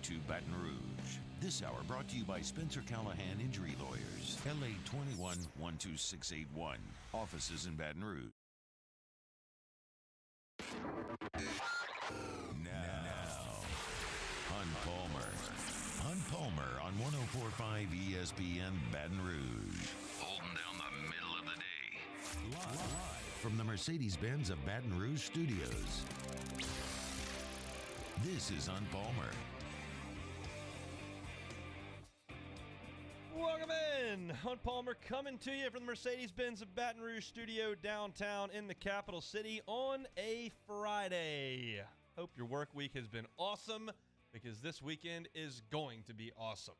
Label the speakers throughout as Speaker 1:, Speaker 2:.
Speaker 1: to Baton Rouge. This hour brought to you by Spencer Callahan Injury Lawyers. LA 21-12681. Offices in Baton Rouge. Now, Hunt Palmer on 104.5 ESPN Baton Rouge. Holding down the middle of the day. Live from the Mercedes-Benz of Baton Rouge studios. This is Hunt Palmer.
Speaker 2: Welcome in. Hunt Palmer coming to you from the Mercedes-Benz of Baton Rouge studio downtown in the capital city on a Friday. Hope your work week has been awesome because this weekend is going to be awesome.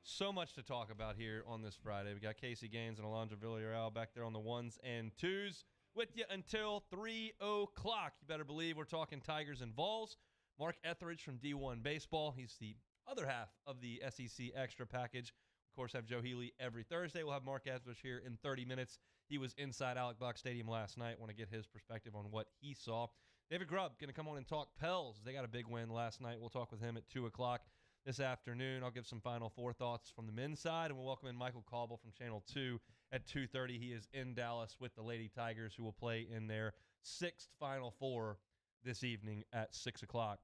Speaker 2: So much to talk about here on this Friday. We got Casey Gaines and Alondra Villarreal back there on the ones and twos with you until 3 o'clock. You better believe we're talking Tigers and Vols. Mark Etheridge from D1 Baseball. He's the other half of the SEC Extra package. Of course, have Joe Healy every Thursday. We'll have Mark Etheridge here in 30 minutes. He was inside Alec Box Stadium last night. Want to get his perspective on what he saw. David Grubb going to come on and talk Pels. They got a big win last night. We'll talk with him at 2 o'clock this afternoon. I'll give some Final Four thoughts from the men's side, and we'll welcome in Michael Cauble from Channel 2 at 2:30. He is in Dallas with the Lady Tigers, who will play in their sixth Final Four this evening at 6 o'clock.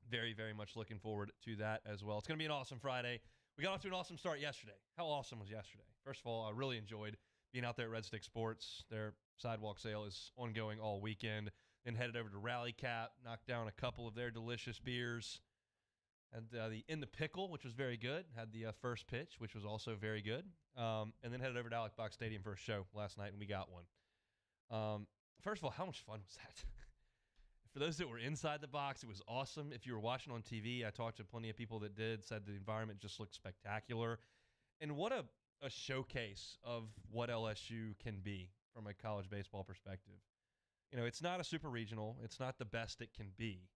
Speaker 2: Very, very much looking forward to that as well. It's going to be an awesome Friday. We got off to an awesome start yesterday. How awesome was yesterday? First of all, I really enjoyed being out there at Red Stick Sports. Their sidewalk sale is ongoing all weekend. Then headed over to Rally Cap, knocked down a couple of their delicious beers. Had the In the Pickle, which was very good. Had the first pitch, which was also very good. And then headed over to Alec Box Stadium for a show last night, and we got one. First of all, how much fun was that? For those that were inside the box, it was awesome. If you were watching on TV, I talked to plenty of people that did, said the environment just looked spectacular. And what a showcase of what LSU can be from a college baseball perspective. You know, it's not a super regional. It's not the best it can be.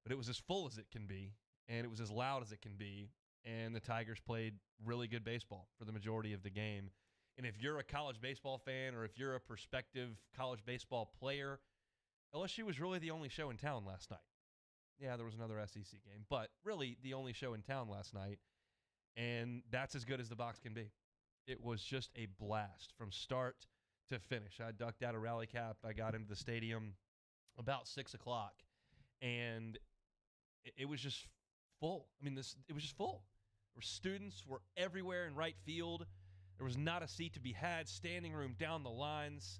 Speaker 2: But it was as full as it can be, and it was as loud as it can be. And the Tigers played really good baseball for the majority of the game. And if you're a college baseball fan or if you're a prospective college baseball player, LSU was really the only show in town last night. Yeah, there was another SEC game, but really the only show in town last night, and that's as good as the box can be. It was just a blast from start to finish. I ducked out of Rally Cap. I got into the stadium about 6 o'clock, and it was just full. I mean, it was just full. Students were everywhere in right field. There was not a seat to be had, standing room down the lines.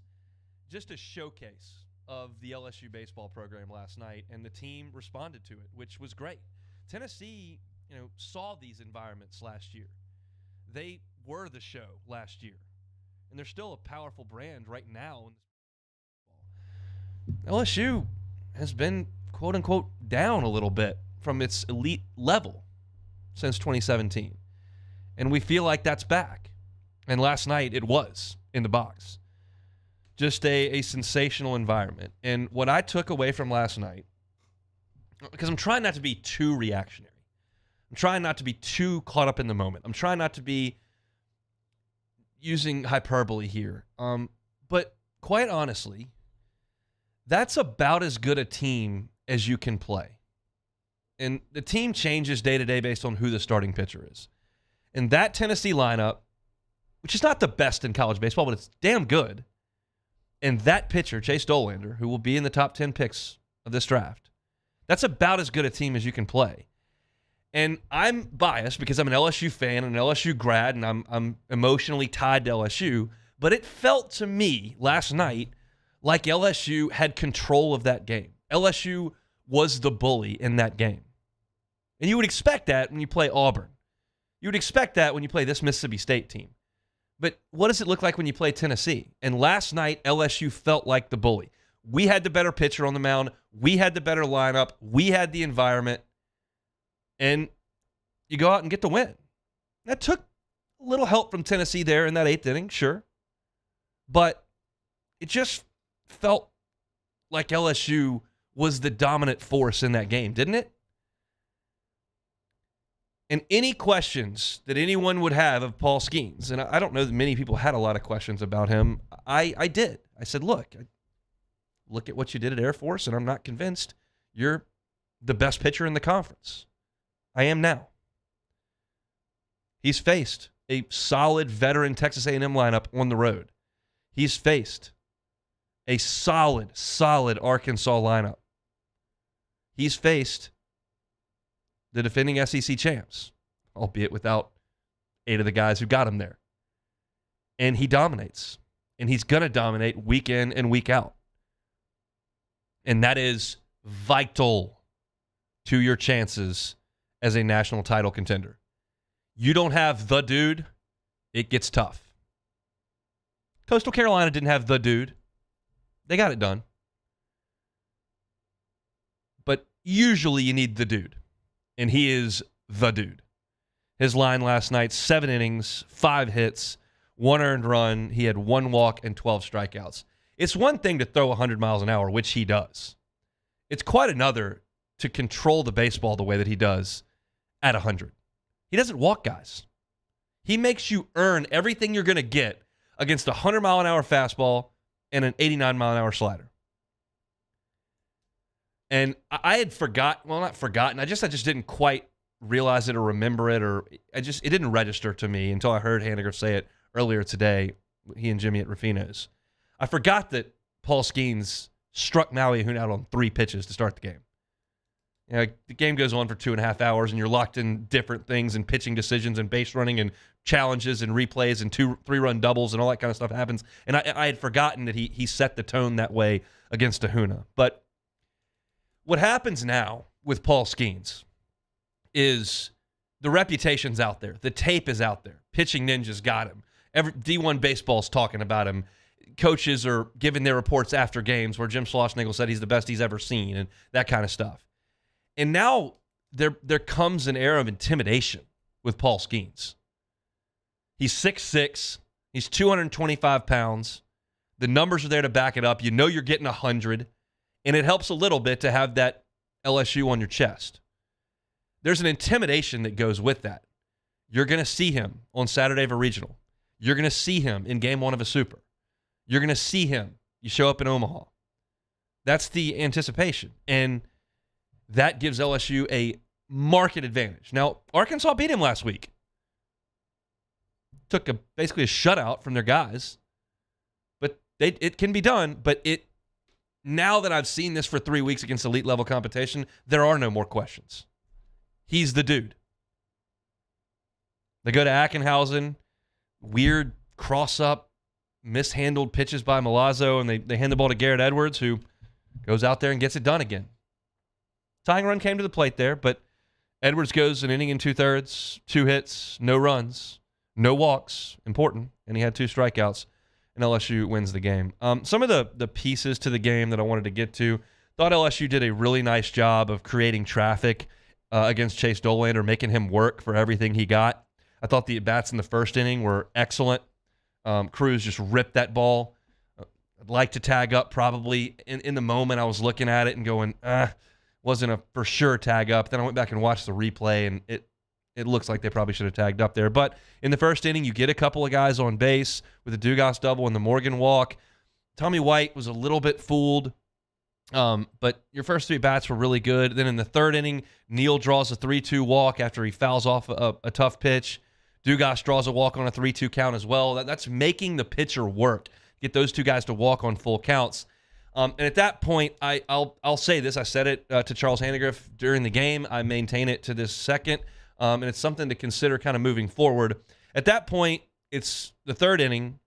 Speaker 2: Just a showcase of the LSU baseball program last night, and the team responded to it, which was great. Tennessee, saw these environments last year. They were the show last year, and they're still a powerful brand right now. LSU has been, quote-unquote, down a little bit from its elite level since 2017, and we feel like that's back. And last night it was in the box. Just a sensational environment. And what I took away from last night, because I'm trying not to be too reactionary. I'm trying not to be too caught up in the moment. I'm trying not to be using hyperbole here. But quite honestly, that's about as good a team as you can play. And the team changes day to day based on who the starting pitcher is. And that Tennessee lineup, which is not the best in college baseball, but it's damn good. And that pitcher, Chase Dolander, who will be in the top 10 picks of this draft, that's about as good a team as you can play. And I'm biased because I'm an LSU fan and an LSU grad, and I'm emotionally tied to LSU. But it felt to me last night like LSU had control of that game. LSU was the bully in that game. And you would expect that when you play Auburn. You would expect that when you play this Mississippi State team. But what does it look like when you play Tennessee? And last night, LSU felt like the bully. We had the better pitcher on the mound. We had the better lineup. We had the environment. And you go out and get the win. That took a little help from Tennessee there in that eighth inning, sure. But it just felt like LSU was the dominant force in that game, didn't it? And any questions that anyone would have of Paul Skeens, and I don't know that many people had a lot of questions about him, I did. I said, look at what you did at Air Force, and I'm not convinced you're the best pitcher in the conference. I am now. He's faced a solid veteran Texas A&M lineup on the road. He's faced a solid Arkansas lineup. He's faced the defending SEC champs, albeit without 8 of the guys who got him there. And he dominates. And he's going to dominate week in and week out. And that is vital to your chances as a national title contender. You don't have the dude, it gets tough. Coastal Carolina didn't have the dude. They got it done. But usually you need the dude. And he is the dude. His line last night, 7 innings, 5 hits, 1 earned run. He had 1 walk and 12 strikeouts. It's one thing to throw 100 miles an hour, which he does. It's quite another to control the baseball the way that he does at 100. He doesn't walk guys. He makes you earn everything you're going to get against a 100-mile-an-hour fastball and an 89-mile-an-hour slider. And I had not forgotten. I just didn't quite realize it or remember it, or it didn't register to me until I heard Haniger say it earlier today, he and Jimmy at Rufino's. I forgot that Paul Skeens struck Maui Ahuna out on 3 pitches to start the game. You know, the game goes on for 2.5 hours, and you're locked in different things and pitching decisions and base running and challenges and replays and 2-3-run doubles and all that kind of stuff happens. And I had forgotten that he set the tone that way against Ahuna. But what happens now with Paul Skeens is the reputation's out there. The tape is out there. Pitching Ninjas got him. D1 Baseball's talking about him. Coaches are giving their reports after games where Jim Schlossnagle said he's the best he's ever seen and that kind of stuff. And now there comes an era of intimidation with Paul Skeens. He's 6'6". He's 225 pounds. The numbers are there to back it up. You know you're getting 100. And it helps a little bit to have that LSU on your chest. There's an intimidation that goes with that. You're going to see him on Saturday of a regional. You're going to see him in game 1 of a super. You're going to see him. You show up in Omaha. That's the anticipation. And that gives LSU a market advantage. Now, Arkansas beat him last week. Took basically a shutout from their guys. But it can be done. But now that I've seen this for 3 weeks against elite level competition, there are no more questions. He's the dude. They go to Ackenhausen. Weird cross-up, mishandled pitches by Milazzo, and they hand the ball to Garrett Edwards, who goes out there and gets it done again. Tying run came to the plate there, but Edwards goes an inning and 2/3, 2 hits, no runs, no walks, important, and he had 2 strikeouts, and LSU wins the game. Some of the pieces to the game that I wanted to get to, thought LSU did a really nice job of creating traffic against Chase Dolander, making him work for everything he got. I thought the at-bats in the first inning were excellent. Cruz just ripped that ball. I'd like to tag up probably. In the moment, I was looking at it and going, wasn't a for sure tag up. Then I went back and watched the replay, and it looks like they probably should have tagged up there. But in the first inning, you get a couple of guys on base with the Dugas double and the Morgan walk. Tommy White was a little bit fooled, but your first 3 bats were really good. Then in the third inning, Neal draws a 3-2 walk after he fouls off a tough pitch. Dugas draws a walk on a 3-2 count as well. That's making the pitcher work. Get those 2 guys to walk on full counts. And at that point, I'll say this. I said it to Charles Hannegriff during the game. I maintain it to this second. And it's something to consider kind of moving forward. At that point, it's the third inning.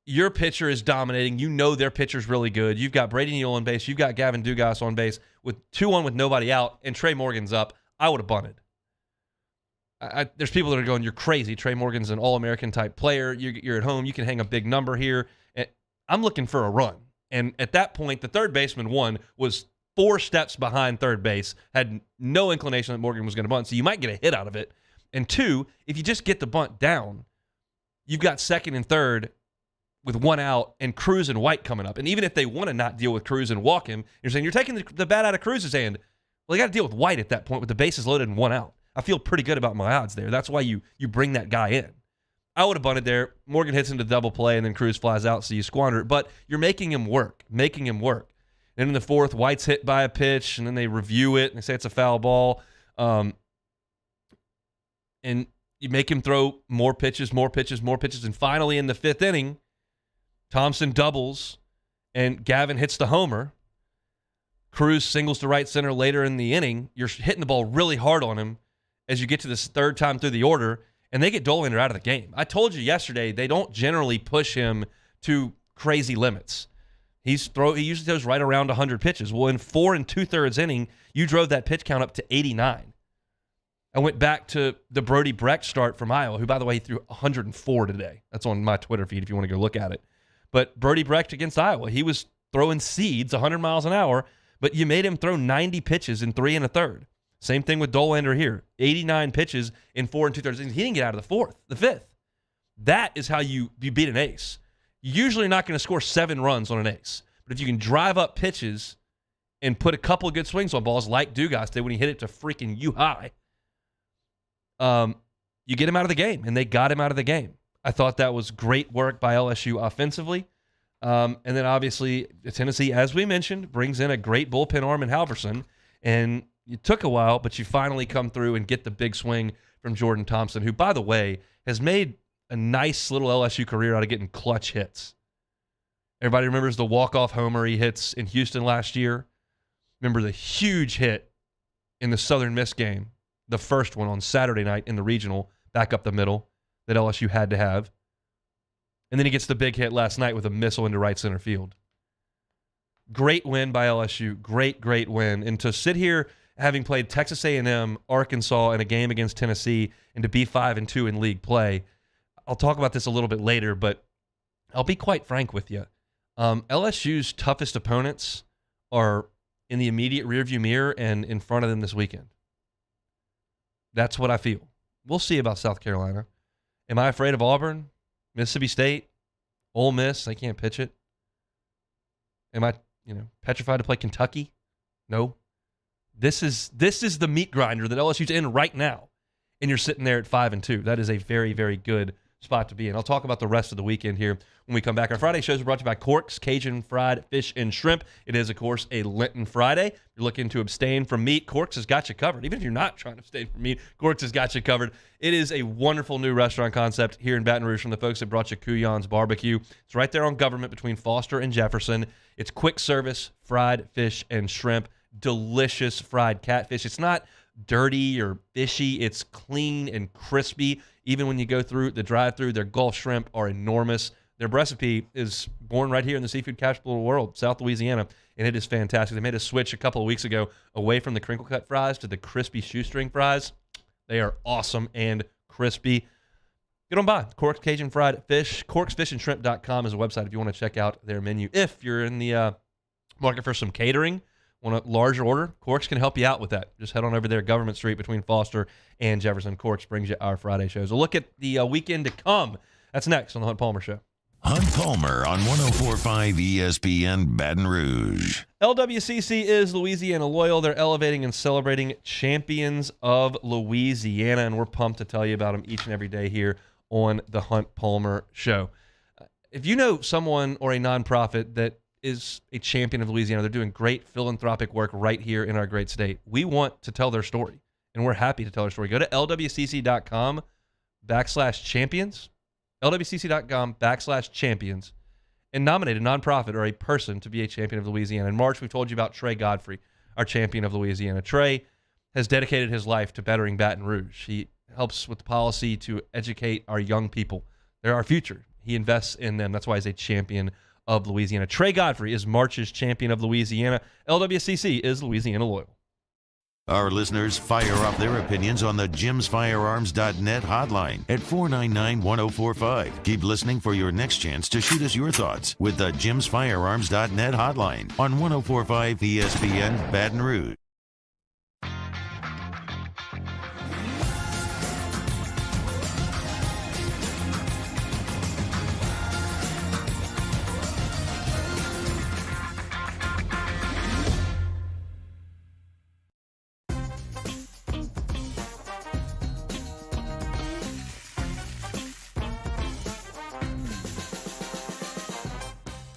Speaker 2: Your pitcher is dominating. You know their pitcher's really good. You've got Brady Neal on base. You've got Gavin Dugas on base with 2-1 with nobody out, and Trey Morgan's up. I would have bunted. There's people that are going, you're crazy. Trey Morgan's an All-American type player. You're at home. You can hang a big number here. And I'm looking for a run. And at that point, the third baseman, 1, was 4 steps behind third base, had no inclination that Morgan was going to bunt. So you might get a hit out of it. And 2, if you just get the bunt down, you've got second and third with 1 out and Cruz and White coming up. And even if they want to not deal with Cruz and walk him, you're saying you're taking the bat out of Cruz's hand. Well, you got to deal with White at that point with the bases loaded and 1 out. I feel pretty good about my odds there. That's why you bring that guy in. I would have bunted there. Morgan hits into double play, and then Cruz flies out, so you squander it. But you're making him work. And in the fourth, White's hit by a pitch, and then they review it, and they say it's a foul ball. and you make him throw more pitches, and finally in the fifth inning, Thompson doubles, and Gavin hits the homer. Cruz singles to right center later in the inning. You're hitting the ball really hard on him as you get to this third time through the order, and they get Dollander out of the game. I told you yesterday they don't generally push him to crazy limits. He usually throws right around 100 pitches. Well, in 4 2/3 inning, you drove that pitch count up to 89. I went back to the Brody Brecht start from Iowa, who, by the way, threw 104 today. That's on my Twitter feed if you want to go look at it. But Brody Brecht against Iowa, he was throwing seeds 100 miles an hour, but you made him throw 90 pitches in 3 1/3. Same thing with Dollander here. 89 pitches in 4 2/3 innings. He didn't get out of the fifth. That is how you beat an ace. You're usually not going to score 7 runs on an ace. But if you can drive up pitches and put a couple of good swings on balls like Dugas did when he hit it to freaking high, you get him out of the game, and they got him out of the game. I thought that was great work by LSU offensively. And then obviously Tennessee, as we mentioned, brings in a great bullpen arm in Halverson, and it took a while, but you finally come through and get the big swing from Jordan Thompson, who, by the way, has made a nice little LSU career out of getting clutch hits. Everybody remembers the walk-off homer he hits in Houston last year. Remember the huge hit in the Southern Miss game, the first one on Saturday night in the regional, back up the middle, that LSU had to have. And then he gets the big hit last night with a missile into right center field. Great win by LSU. Great win. And to sit here having played Texas A&M, Arkansas, in a game against Tennessee, and to be 5-2 in league play, I'll talk about this a little bit later, but I'll be quite frank with you. LSU's toughest opponents are in the immediate rearview mirror and in front of them this weekend. That's what I feel. We'll see about South Carolina. Am I afraid of Auburn, Mississippi State, Ole Miss? They can't pitch it. Am I, petrified to play Kentucky? No. This is the meat grinder that LSU's in right now, and you're sitting there at 5-2. That is a very, very good spot to be in. I'll talk about the rest of the weekend here when we come back. Our Friday shows are brought to you by Cork's Cajun Fried Fish and Shrimp. It is, of course, a Lenten Friday. If you're looking to abstain from meat, Cork's has got you covered. Even if you're not trying to abstain from meat, Cork's has got you covered. It is a wonderful new restaurant concept here in Baton Rouge from the folks that brought you Kuyon's Barbecue. It's right there on Government between Foster and Jefferson. It's quick service, fried fish and shrimp, delicious fried catfish. It's not dirty or fishy. It's clean and crispy. Even when you go through the drive-thru, their Gulf shrimp are enormous. Their recipe is born right here in the seafood capital of the world, South Louisiana, and it is fantastic. They made a switch a couple of weeks ago away from the crinkle-cut fries to the crispy shoestring fries. They are awesome and crispy. Get on by. Cork's Cajun Fried Fish. CorksFishandShrimp.com is a website if you want to check out their menu. If you're in the market for some catering, want a larger order, Corks can help you out with that. Just head on over there, Government Street between Foster and Jefferson. Corks brings you our Friday shows. A look at the weekend to come. That's next on the Hunt Palmer Show.
Speaker 1: Hunt Palmer on 104.5 ESPN Baton Rouge.
Speaker 2: LWCC is Louisiana Loyal. They're elevating and celebrating champions of Louisiana, and we're pumped to tell you about them each and every day here on the Hunt Palmer Show. If you know someone or a nonprofit that is a champion of Louisiana, they're doing great philanthropic work right here in our great state, we want to tell their story, and we're happy to tell their story. Go to lwcc.com/champions, lwcc.com/champions, and nominate a nonprofit or a person to be a champion of Louisiana. In March, we've told you about Trey Godfrey, our champion of Louisiana. Trey has dedicated his life to bettering Baton Rouge. He helps with the policy to educate our young people. They're our future. He invests in them. That's why he's a champion of Louisiana. Trey Godfrey is March's champion of Louisiana. LWCC is Louisiana Loyal.
Speaker 1: Our listeners fire off their opinions on the jimsfirearms.net hotline at 499-1045. Keep listening for your next chance to shoot us your thoughts with the jimsfirearms.net hotline on 104.5 ESPN Baton Rouge.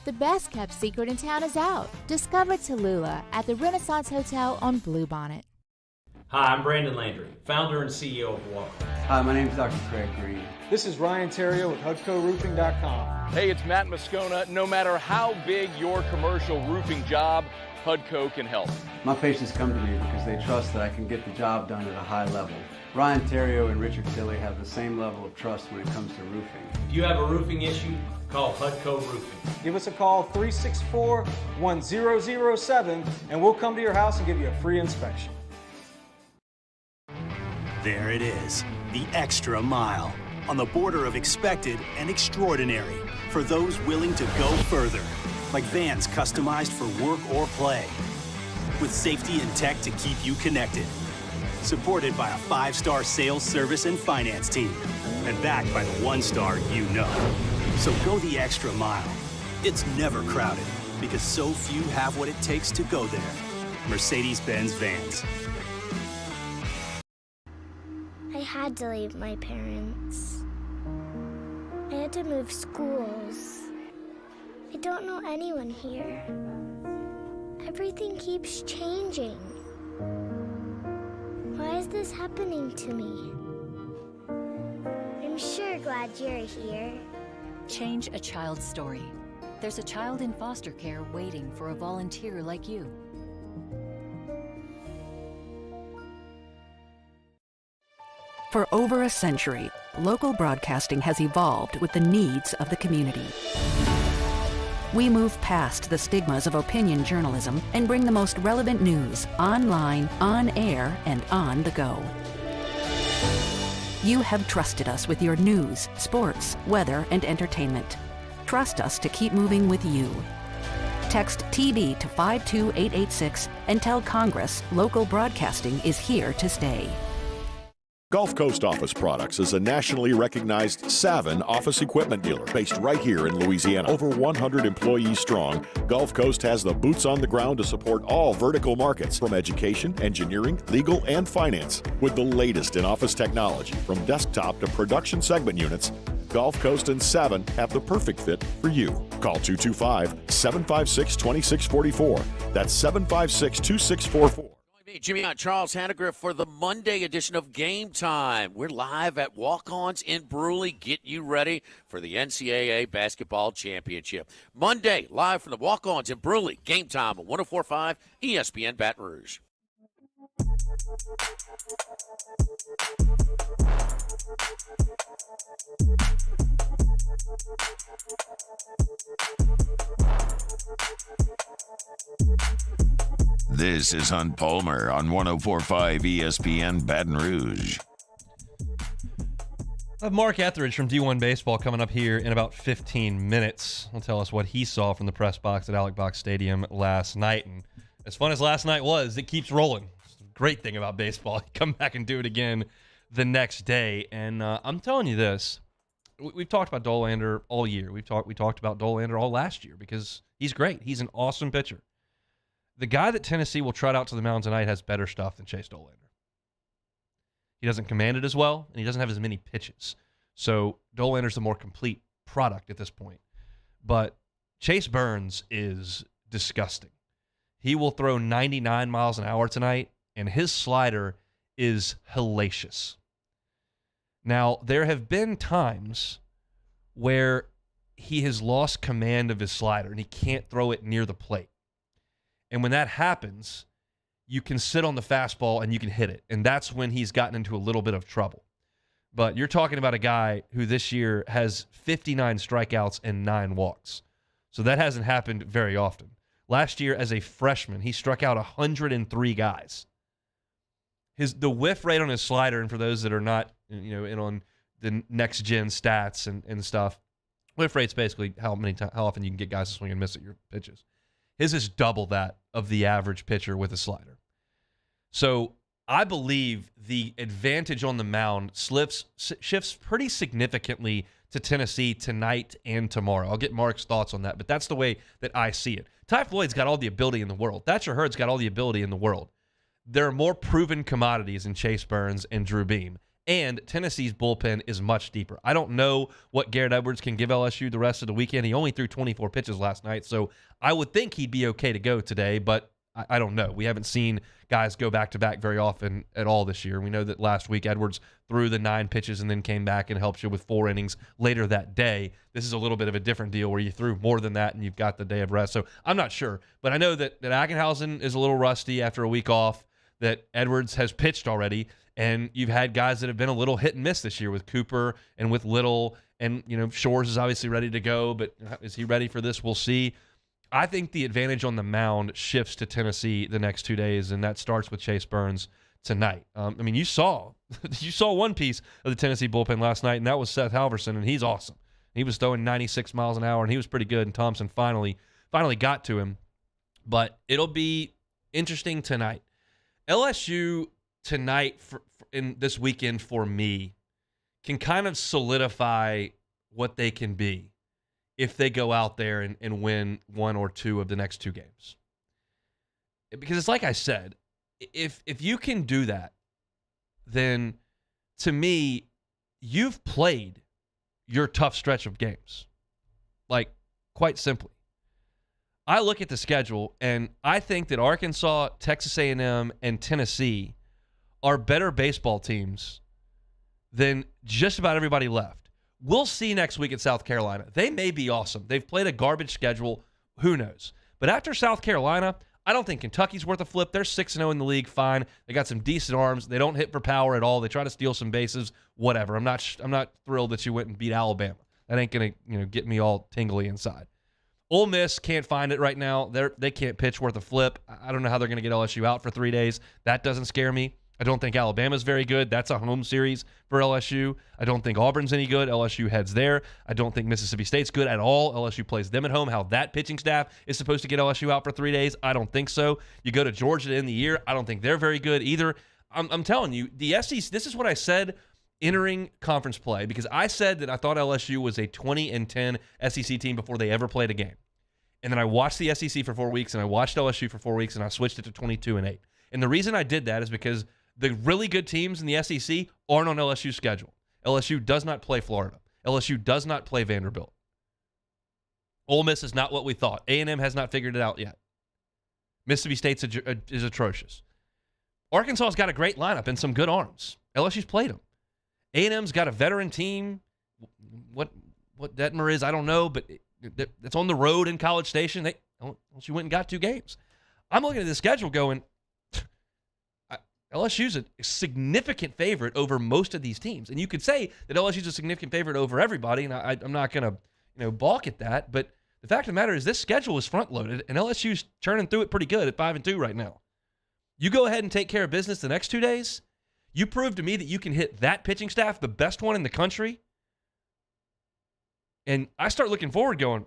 Speaker 3: The best-kept secret in town is out. Discover Tallulah at the Renaissance Hotel on Bluebonnet.
Speaker 4: Hi, I'm Brandon Landry, founder and CEO of Walker.
Speaker 5: Hi, my name is Dr. Craig Green.
Speaker 6: This is Ryan Terrio with HUDCORoofing.com.
Speaker 7: Hey, it's Matt Moscona. No matter how big your commercial roofing job, HUDCO can help.
Speaker 5: My patients come to me because they trust that I can get the job done at a high level. Ryan Terrio and Richard Tilley have the same level of trust when it comes to roofing.
Speaker 4: If you have a roofing issue, call HUDCO Roofing.
Speaker 6: Give us a call, 364-1007, and we'll come to your house and give you a free inspection.
Speaker 8: There it is, the extra mile, on the border of expected and extraordinary for those willing to go further, like vans customized for work or play, with safety and tech to keep you connected, supported by a 5-star sales, service, and finance team, and backed by the 1-star you know. So go the extra mile. It's never crowded, because so few have what it takes to go there. Mercedes-Benz Vans.
Speaker 9: I had to leave my parents. I had to move schools. I don't know anyone here. Everything keeps changing. Why is this happening to me? I'm sure glad you're here.
Speaker 10: Change a child's story. There's a child in foster care waiting for a volunteer like you.
Speaker 11: For over a century, local broadcasting has evolved with the needs of the community. We move past the stigmas of opinion journalism and bring the most relevant news online, on air, and on the go. You have trusted us with your news, sports, weather, and entertainment. Trust us to keep moving with you. Text TB to 52886 and tell Congress local broadcasting is here to stay.
Speaker 12: Gulf Coast Office Products is a nationally recognized Savin office equipment dealer based right here in Louisiana. Over 100 employees strong, Gulf Coast has the boots on the ground to support all vertical markets from education, engineering, legal, and finance. With the latest in office technology from desktop to production segment units, Gulf Coast and Savin have the perfect fit for you. Call 225-756-2644. That's 756-2644.
Speaker 13: Jimmy on Charles Hannegriff for the Monday edition of Game Time. We're live at Walk-Ons in Bruley. Get you ready for the NCAA Basketball Championship. Monday, live from the Walk-Ons in Bruley. Game Time on 104.5 ESPN Baton Rouge.
Speaker 1: This is Hunt Palmer on 104.5 ESPN Baton Rouge.
Speaker 2: I have Mark Etheridge from D1 Baseball coming up here in about 15 minutes. He'll tell us what he saw from the press box at Alec Box Stadium last night. And as fun as last night was, it keeps rolling. It's the great thing about baseball. You come back and do it again the next day. And I'm telling you this. We've talked about Dollander all year. We talked about Dollander all last year because he's great. He's an awesome pitcher. The guy that Tennessee will trot out to the mound tonight has better stuff than Chase Dollander. He doesn't command it as well, and he doesn't have as many pitches. So Dollander's the more complete product at this point. But Chase Burns is disgusting. He will throw 99 miles an hour tonight, and his slider is hellacious. Now, there have been times where he has lost command of his slider, and he can't throw it near the plate. And when that happens, you can sit on the fastball and you can hit it. And that's when he's gotten into a little bit of trouble. But you're talking about a guy who this year has 59 strikeouts and 9 walks. So that hasn't happened very often. Last year, as a freshman, he struck out 103 guys. The whiff rate on his slider, and for those that are not in on the next gen stats and stuff, whiff rate's basically how often you can get guys to swing and miss at your pitches. His is double that of the average pitcher with a slider. So I believe the advantage on the mound shifts pretty significantly to Tennessee tonight and tomorrow. I'll get Mark's thoughts on that, but that's the way that I see it. Ty Floyd's got all the ability in the world. Thatcher Hurd's got all the ability in the world. There are more proven commodities in Chase Burns and Drew Beam. And Tennessee's bullpen is much deeper. I don't know what Garrett Edwards can give LSU the rest of the weekend. He only threw 24 pitches last night, so I would think he'd be okay to go today, but I don't know. We haven't seen guys go back-to-back very often at all this year. We know that last week Edwards threw the 9 pitches and then came back and helped you with 4 innings later that day. This is a little bit of a different deal where you threw more than that and you've got the day of rest. So I'm not sure. But I know that Ackenhausen is a little rusty after a week off, that Edwards has pitched already, and you've had guys that have been a little hit and miss this year with Cooper and with Little, and Shores is obviously ready to go, but is he ready for this? We'll see. I think the advantage on the mound shifts to Tennessee the next 2 days, and that starts with Chase Burns tonight. You saw one piece of the Tennessee bullpen last night, and that was Seth Halverson, and he's awesome. He was throwing 96 miles an hour, and he was pretty good, and Thompson finally got to him. But it'll be interesting tonight. LSU tonight in this weekend for me can kind of solidify what they can be if they go out there and win 1 or 2 of the next 2 games. Because it's like I said, if you can do that, then to me, you've played your tough stretch of games. Like, quite simply. I look at the schedule, and I think that Arkansas, Texas A&M, and Tennessee are better baseball teams than just about everybody left. We'll see next week at South Carolina. They may be awesome. They've played a garbage schedule. Who knows? But after South Carolina, I don't think Kentucky's worth a flip. They're 6-0 in the league, fine. They got some decent arms. They don't hit for power at all. They try to steal some bases, whatever. I'm not thrilled that you went and beat Alabama. That ain't going to get me all tingly inside. Ole Miss can't find it right now. They can't pitch worth a flip. I don't know how they're going to get LSU out for 3 days. That doesn't scare me. I don't think Alabama's very good. That's a home series for LSU. I don't think Auburn's any good. LSU heads there. I don't think Mississippi State's good at all. LSU plays them at home. How that pitching staff is supposed to get LSU out for 3 days, I don't think so. You go to Georgia to end the year, I don't think they're very good either. I'm telling you, the SEC, this is what I said entering conference play, because I said that I thought LSU was a 20-10 SEC team before they ever played a game. And then I watched the SEC for 4 weeks, and I watched LSU for 4 weeks, and I switched it to 22-8. And the reason I did that is because the really good teams in the SEC aren't on LSU's schedule. LSU does not play Florida. LSU does not play Vanderbilt. Ole Miss is not what we thought. A&M has not figured it out yet. Mississippi State is atrocious. Arkansas's got a great lineup and some good arms. LSU's played them. A&M's got a veteran team. What Detmer is, I don't know, but it's on the road in College Station. LSU went and got 2 games. I'm looking at the schedule going, LSU's a significant favorite over most of these teams. And you could say that LSU's a significant favorite over everybody, and I'm not going to balk at that. But the fact of the matter is this schedule is front-loaded, and LSU's churning through it pretty good at 5-2 right now. You go ahead and take care of business the next 2 days. You prove to me that you can hit that pitching staff, the best one in the country. And I start looking forward going,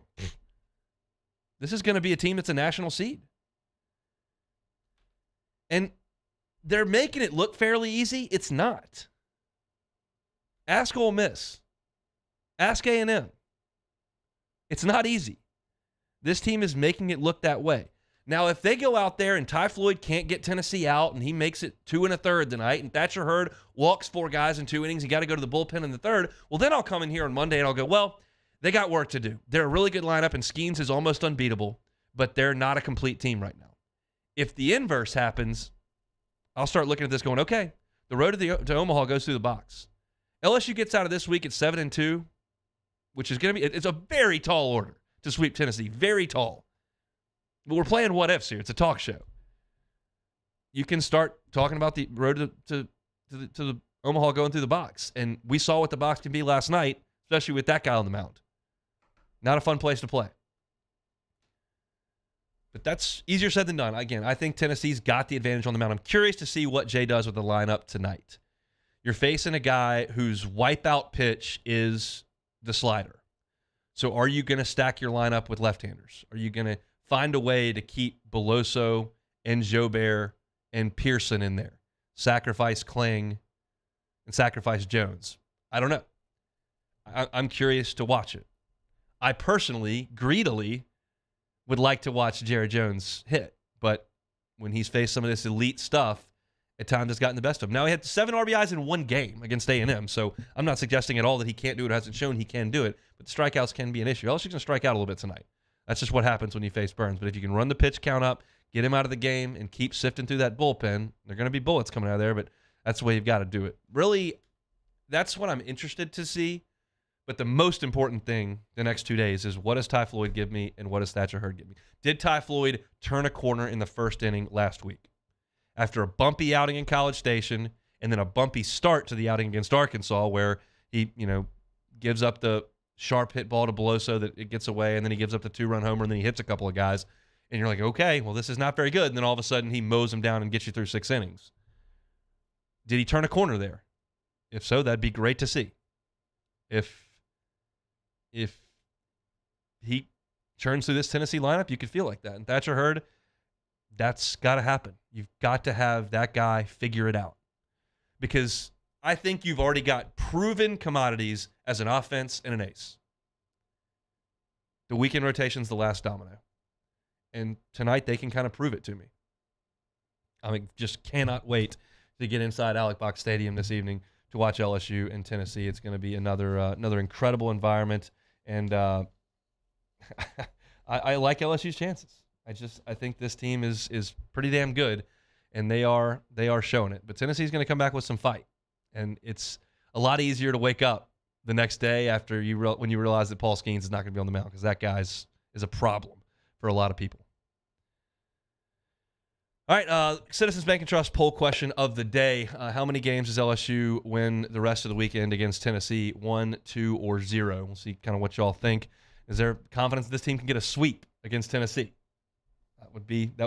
Speaker 2: this is going to be a team that's a national seed. And they're making it look fairly easy. It's not. Ask Ole Miss. Ask A&M. It's not easy. This team is making it look that way. Now, if they go out there and Ty Floyd can't get Tennessee out and he makes it 2 1/3 tonight and Thatcher Hurd walks 4 guys in 2 innings, you got to go to the bullpen in the 3rd, well, then I'll come in here on Monday and I'll go, well, they got work to do. They're a really good lineup and Skeens is almost unbeatable, but they're not a complete team right now. If the inverse happens, I'll start looking at this going, okay, the road to Omaha goes through the box. LSU gets out of this week at 7-2, which is going to be, it's a very tall order to sweep Tennessee, very tall. But we're playing what ifs here. It's a talk show. You can start talking about the road to the Omaha going through the box. And we saw what the box can be last night, especially with that guy on the mound. Not a fun place to play. But that's easier said than done. Again, I think Tennessee's got the advantage on the mound. I'm curious to see what Jay does with the lineup tonight. You're facing a guy whose wipeout pitch is the slider. So are you going to stack your lineup with left-handers? Are you going to find a way to keep Beloso and Jobert and Pearson in there? Sacrifice Kling and sacrifice Jones? I don't know. I'm curious to watch it. I personally, greedily, would like to watch Jared Jones hit, but when he's faced some of this elite stuff, at times it's gotten the best of him. Now, he had 7 RBIs in 1 game against A&M, so I'm not suggesting at all that he can't do it. It hasn't shown he can do it, but the strikeouts can be an issue. LSU's going to strike out a little bit tonight. That's just what happens when you face Burns. But if you can run the pitch count up, get him out of the game, and keep sifting through that bullpen. There are going to be bullets coming out of there, but that's the way you've got to do it. Really, that's what I'm interested to see. But the most important thing the next 2 days is, what does Ty Floyd give me and what does Thatcher Hurd give me? Did Ty Floyd turn a corner in the first inning last week? After a bumpy outing in College Station and then a bumpy start to the outing against Arkansas, where he, gives up the sharp hit ball to Beloso that it gets away, and then he gives up the 2-run homer, and then he hits a couple of guys. And you're like, okay, well, this is not very good. And then all of a sudden he mows them down and gets you through 6 innings. Did he turn a corner there? If so, that'd be great to see. If he churns through this Tennessee lineup, you could feel like that. And Thatcher Hurd, that's got to happen. You've got to have that guy figure it out. Because I think you've already got proven commodities as an offense and an ace. The weekend rotation's the last domino. And tonight they can kind of prove it to me. I just cannot wait to get inside Alec Box Stadium this evening to watch LSU and Tennessee. It's going to be another incredible environment. And I like LSU's chances. I think this team is pretty damn good, and they are showing it. But Tennessee's going to come back with some fight, and it's a lot easier to wake up the next day after when you realize that Paul Skeens is not going to be on the mound, because that guy is a problem for a lot of people. All right, Citizens Bank and Trust poll question of the day. How many games does LSU win the rest of the weekend against Tennessee? 1, 2, or 0? We'll see kind of what y'all think. Is there confidence this team can get a sweep against Tennessee? That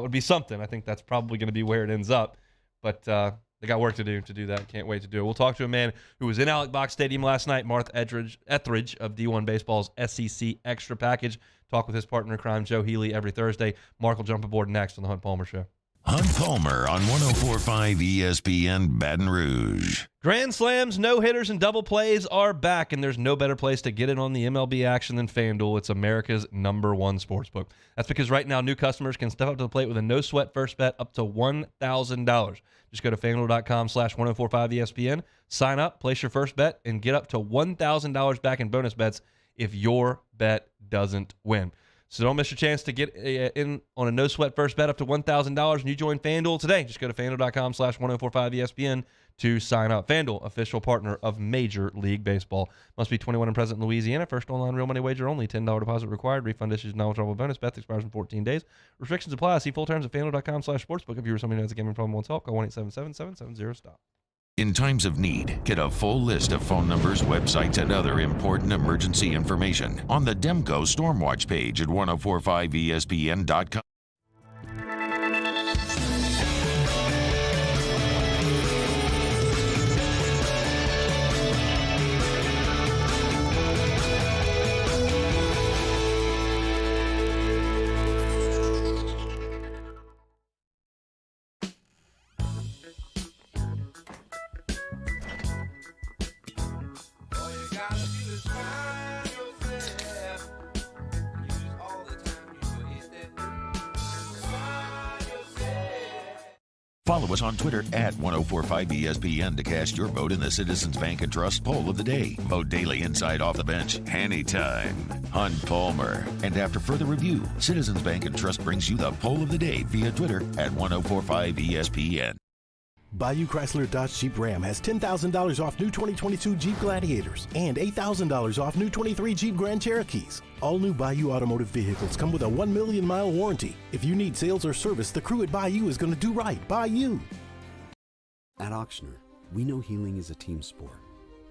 Speaker 2: would be something. I think that's probably going to be where it ends up. But they got work to do that. Can't wait to do it. We'll talk to a man who was in Alec Box Stadium last night, Mark Etheridge of D1 Baseball's SEC Extra Package. Talk with his partner in crime, Joe Healy, every Thursday. Mark will jump aboard next on the Hunt Palmer Show.
Speaker 1: Hunt Palmer on 104.5 ESPN Baton Rouge.
Speaker 2: Grand slams, no-hitters, and double plays are back, and there's no better place to get in on the MLB action than FanDuel. It's America's #1 sportsbook. That's because right now new customers can step up to the plate with a no-sweat first bet up to $1,000. Just go to FanDuel.com/1045ESPN, sign up, place your first bet, and get up to $1,000 back in bonus bets if your bet doesn't win. So don't miss your chance to get in on a no-sweat first bet up to $1,000 and you join FanDuel today. Just go to FanDuel.com/1045ESPN to sign up. FanDuel, official partner of Major League Baseball. Must be 21 and present in Louisiana. First online real money wager only. $10 deposit required. Refund issues non-withdrawable bonus. Bet expires in 14 days. Restrictions apply. See full terms at FanDuel.com/sportsbook. If you or somebody who has a gambling problem wants help, call 1-877-770-STOP.
Speaker 1: In times of need, get a full list of phone numbers, websites, and other important emergency information on the Demco Stormwatch page at 1045ESPN.com. Follow us on Twitter at 1045ESPN to cast your vote in the Citizens Bank and Trust poll of the day. Vote daily inside Off the Bench, anytime. Hunt Palmer. And after further review, Citizens Bank and Trust brings you the poll of the day via Twitter at 1045ESPN.
Speaker 14: Bayou Chrysler Dodge Jeep Ram has $10,000 off new 2022 Jeep Gladiators and $8,000 off new 23 Jeep Grand Cherokees. All new Bayou automotive vehicles come with a 1 million mile warranty. If you need sales or service, the crew at Bayou is going to do right by you.
Speaker 15: At Auctioner, we know healing is a team sport.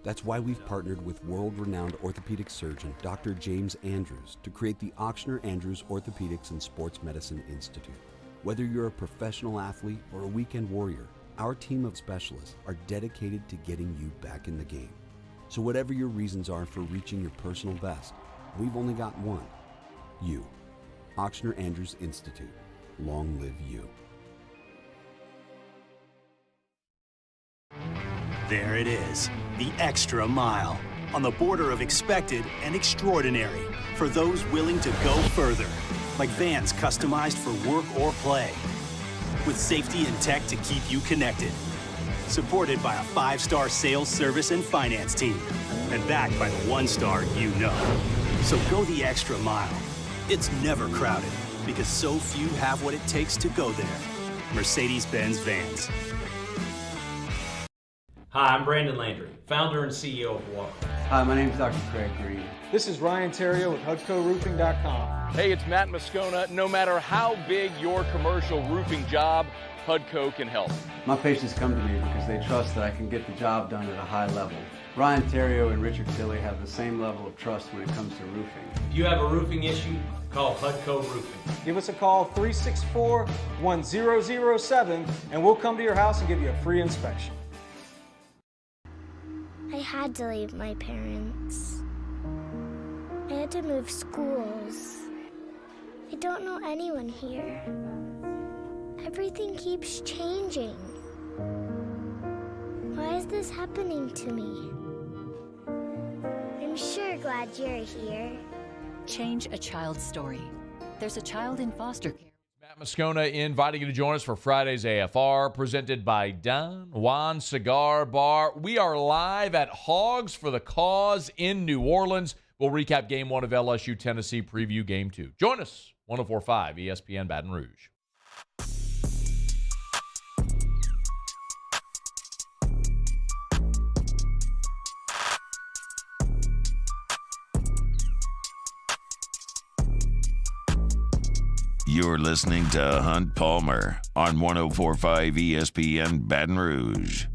Speaker 15: That's why we've partnered with world-renowned orthopedic surgeon Dr. James Andrews to create the Auctioner Andrews Orthopedics and Sports Medicine Institute. Whether you're a professional athlete or a weekend warrior, our team of specialists are dedicated to getting you back in the game. So whatever your reasons are for reaching your personal best, we've only got one. You. Auctioner Andrews Institute. Long live you.
Speaker 8: There it is, the extra mile. On the border of expected and extraordinary for those willing to go further. Like vans customized for work or play. With safety and tech to keep you connected. Supported by a 5-star sales, service, and finance team. And backed by the 1-star you know. So go the extra mile. It's never crowded. because so few have what it takes to go there. Mercedes-Benz Vans.
Speaker 4: Hi, I'm Brandon Landry, founder and CEO of Walk.
Speaker 5: Hi, my name is Dr. Craig Green.
Speaker 6: This is Ryan Terrio with HUDCORoofing.com.
Speaker 7: Hey, it's Matt Moscona. No matter how big your commercial roofing job, HUDCO can help.
Speaker 5: My patients come to me because they trust that I can get the job done at a high level. Ryan Terrio and Richard Tilley have the same level of trust when it comes to roofing.
Speaker 4: If you have a roofing issue, call HUDCO Roofing.
Speaker 6: Give us a call, 364-1007, and we'll come to your house and give you a free inspection.
Speaker 9: I had to leave my parents. I had to move schools. I don't know anyone here. Everything keeps changing. Why is this happening to me? I'm sure glad you're here.
Speaker 10: Change a child's story. There's a child in foster care.
Speaker 7: Matt Moscona inviting you to join us for Friday's AFR, presented by Don Juan Cigar Bar. We are live at Hogs for the Cause in New Orleans. We'll recap Game 1 of LSU Tennessee, preview Game 2. Join us, 104.5 ESPN Baton Rouge.
Speaker 1: You're listening to Hunt Palmer on 104.5 ESPN Baton Rouge.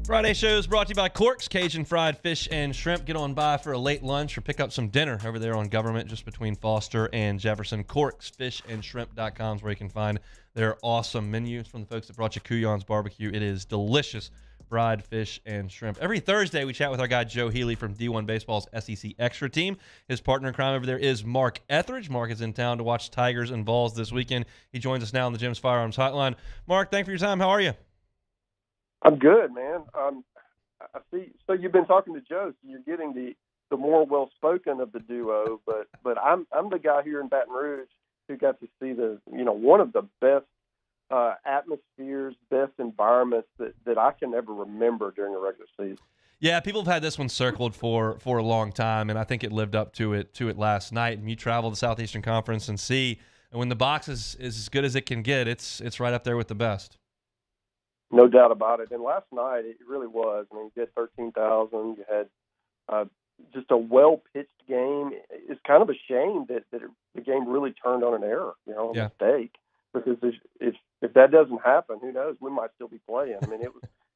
Speaker 2: Friday show is brought to you by Corks Cajun Fried Fish and Shrimp. Get on by for a late lunch or pick up some dinner over there on Government just between Foster and Jefferson. CorksFishandShrimp.com is where you can find their awesome menus from the folks that brought you Couillon's Barbecue. It is delicious fried fish and shrimp. Every Thursday, we chat with our guy Joe Healy from D1 Baseball's SEC Extra Team. His partner in crime over there is Mark Etheridge. Mark is in town to watch Tigers and Vols this weekend. He joins us now on the Jim's Firearms Hotline. Mark, thanks for your time. How are you?
Speaker 16: I'm good, man. I see. So you've been talking to Joe, so you're getting the more well-spoken of the duo. But I'm the guy here in Baton Rouge who got to see one of the best atmospheres, best environments that I can ever remember during a regular season.
Speaker 2: Yeah, people have had this one circled for a long time, and I think it lived up to it last night. And you travel the Southeastern Conference and see, and when the box is as good as it can get, it's right up there with the best.
Speaker 16: No doubt about it. And last night, it really was. I mean, you had 13,000. You had just a well-pitched game. It's kind of a shame that the game really turned on an error, a mistake. Because if that doesn't happen, who knows? We might still be playing. I mean, it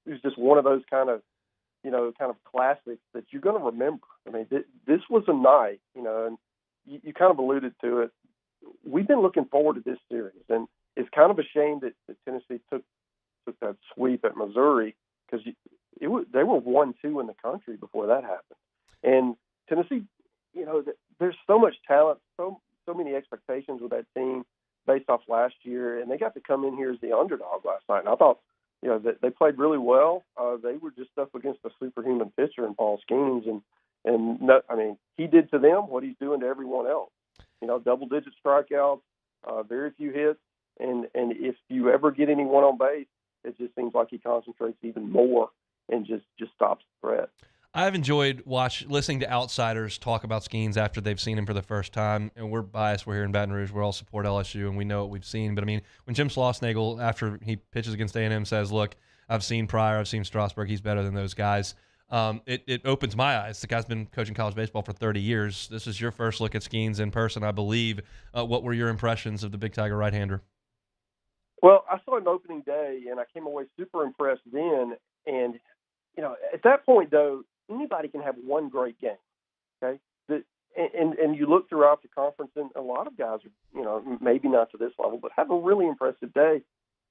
Speaker 16: was just one of those kind of classics that you're going to remember. I mean, this was a night, and you kind of alluded to it. We've been looking forward to this series, and it's kind of a shame that Tennessee took that sweep at Missouri because they were 1-2 in the country before that happened. And Tennessee, there's so much talent, so many expectations with that team based off last year, and they got to come in here as the underdog last night. And I thought, that they played really well. They were just up against a superhuman pitcher in Paul Skeens, and no, I mean, he did to them what he's doing to everyone else. Double-digit strikeouts, very few hits, and if you ever get anyone on base, it just seems like he concentrates even more and just stops the threat.
Speaker 2: I've enjoyed listening to outsiders talk about Skeens after they've seen him for the first time, and we're biased. We're here in Baton Rouge. We all support LSU, and we know what we've seen. But, I mean, when Jim Schlossnagle, after he pitches against A&M, says, look, I've seen Pryor, I've seen Strasburg, he's better than those guys, it opens my eyes. The guy's been coaching college baseball for 30 years. This is your first look at Skeens in person, I believe. What were your impressions of the Big Tiger right-hander?
Speaker 16: Well, I saw him opening day, and I came away super impressed then. And, at that point, though, anybody can have one great game, okay? And you look throughout the conference, and a lot of guys are, maybe not to this level, but have a really impressive day.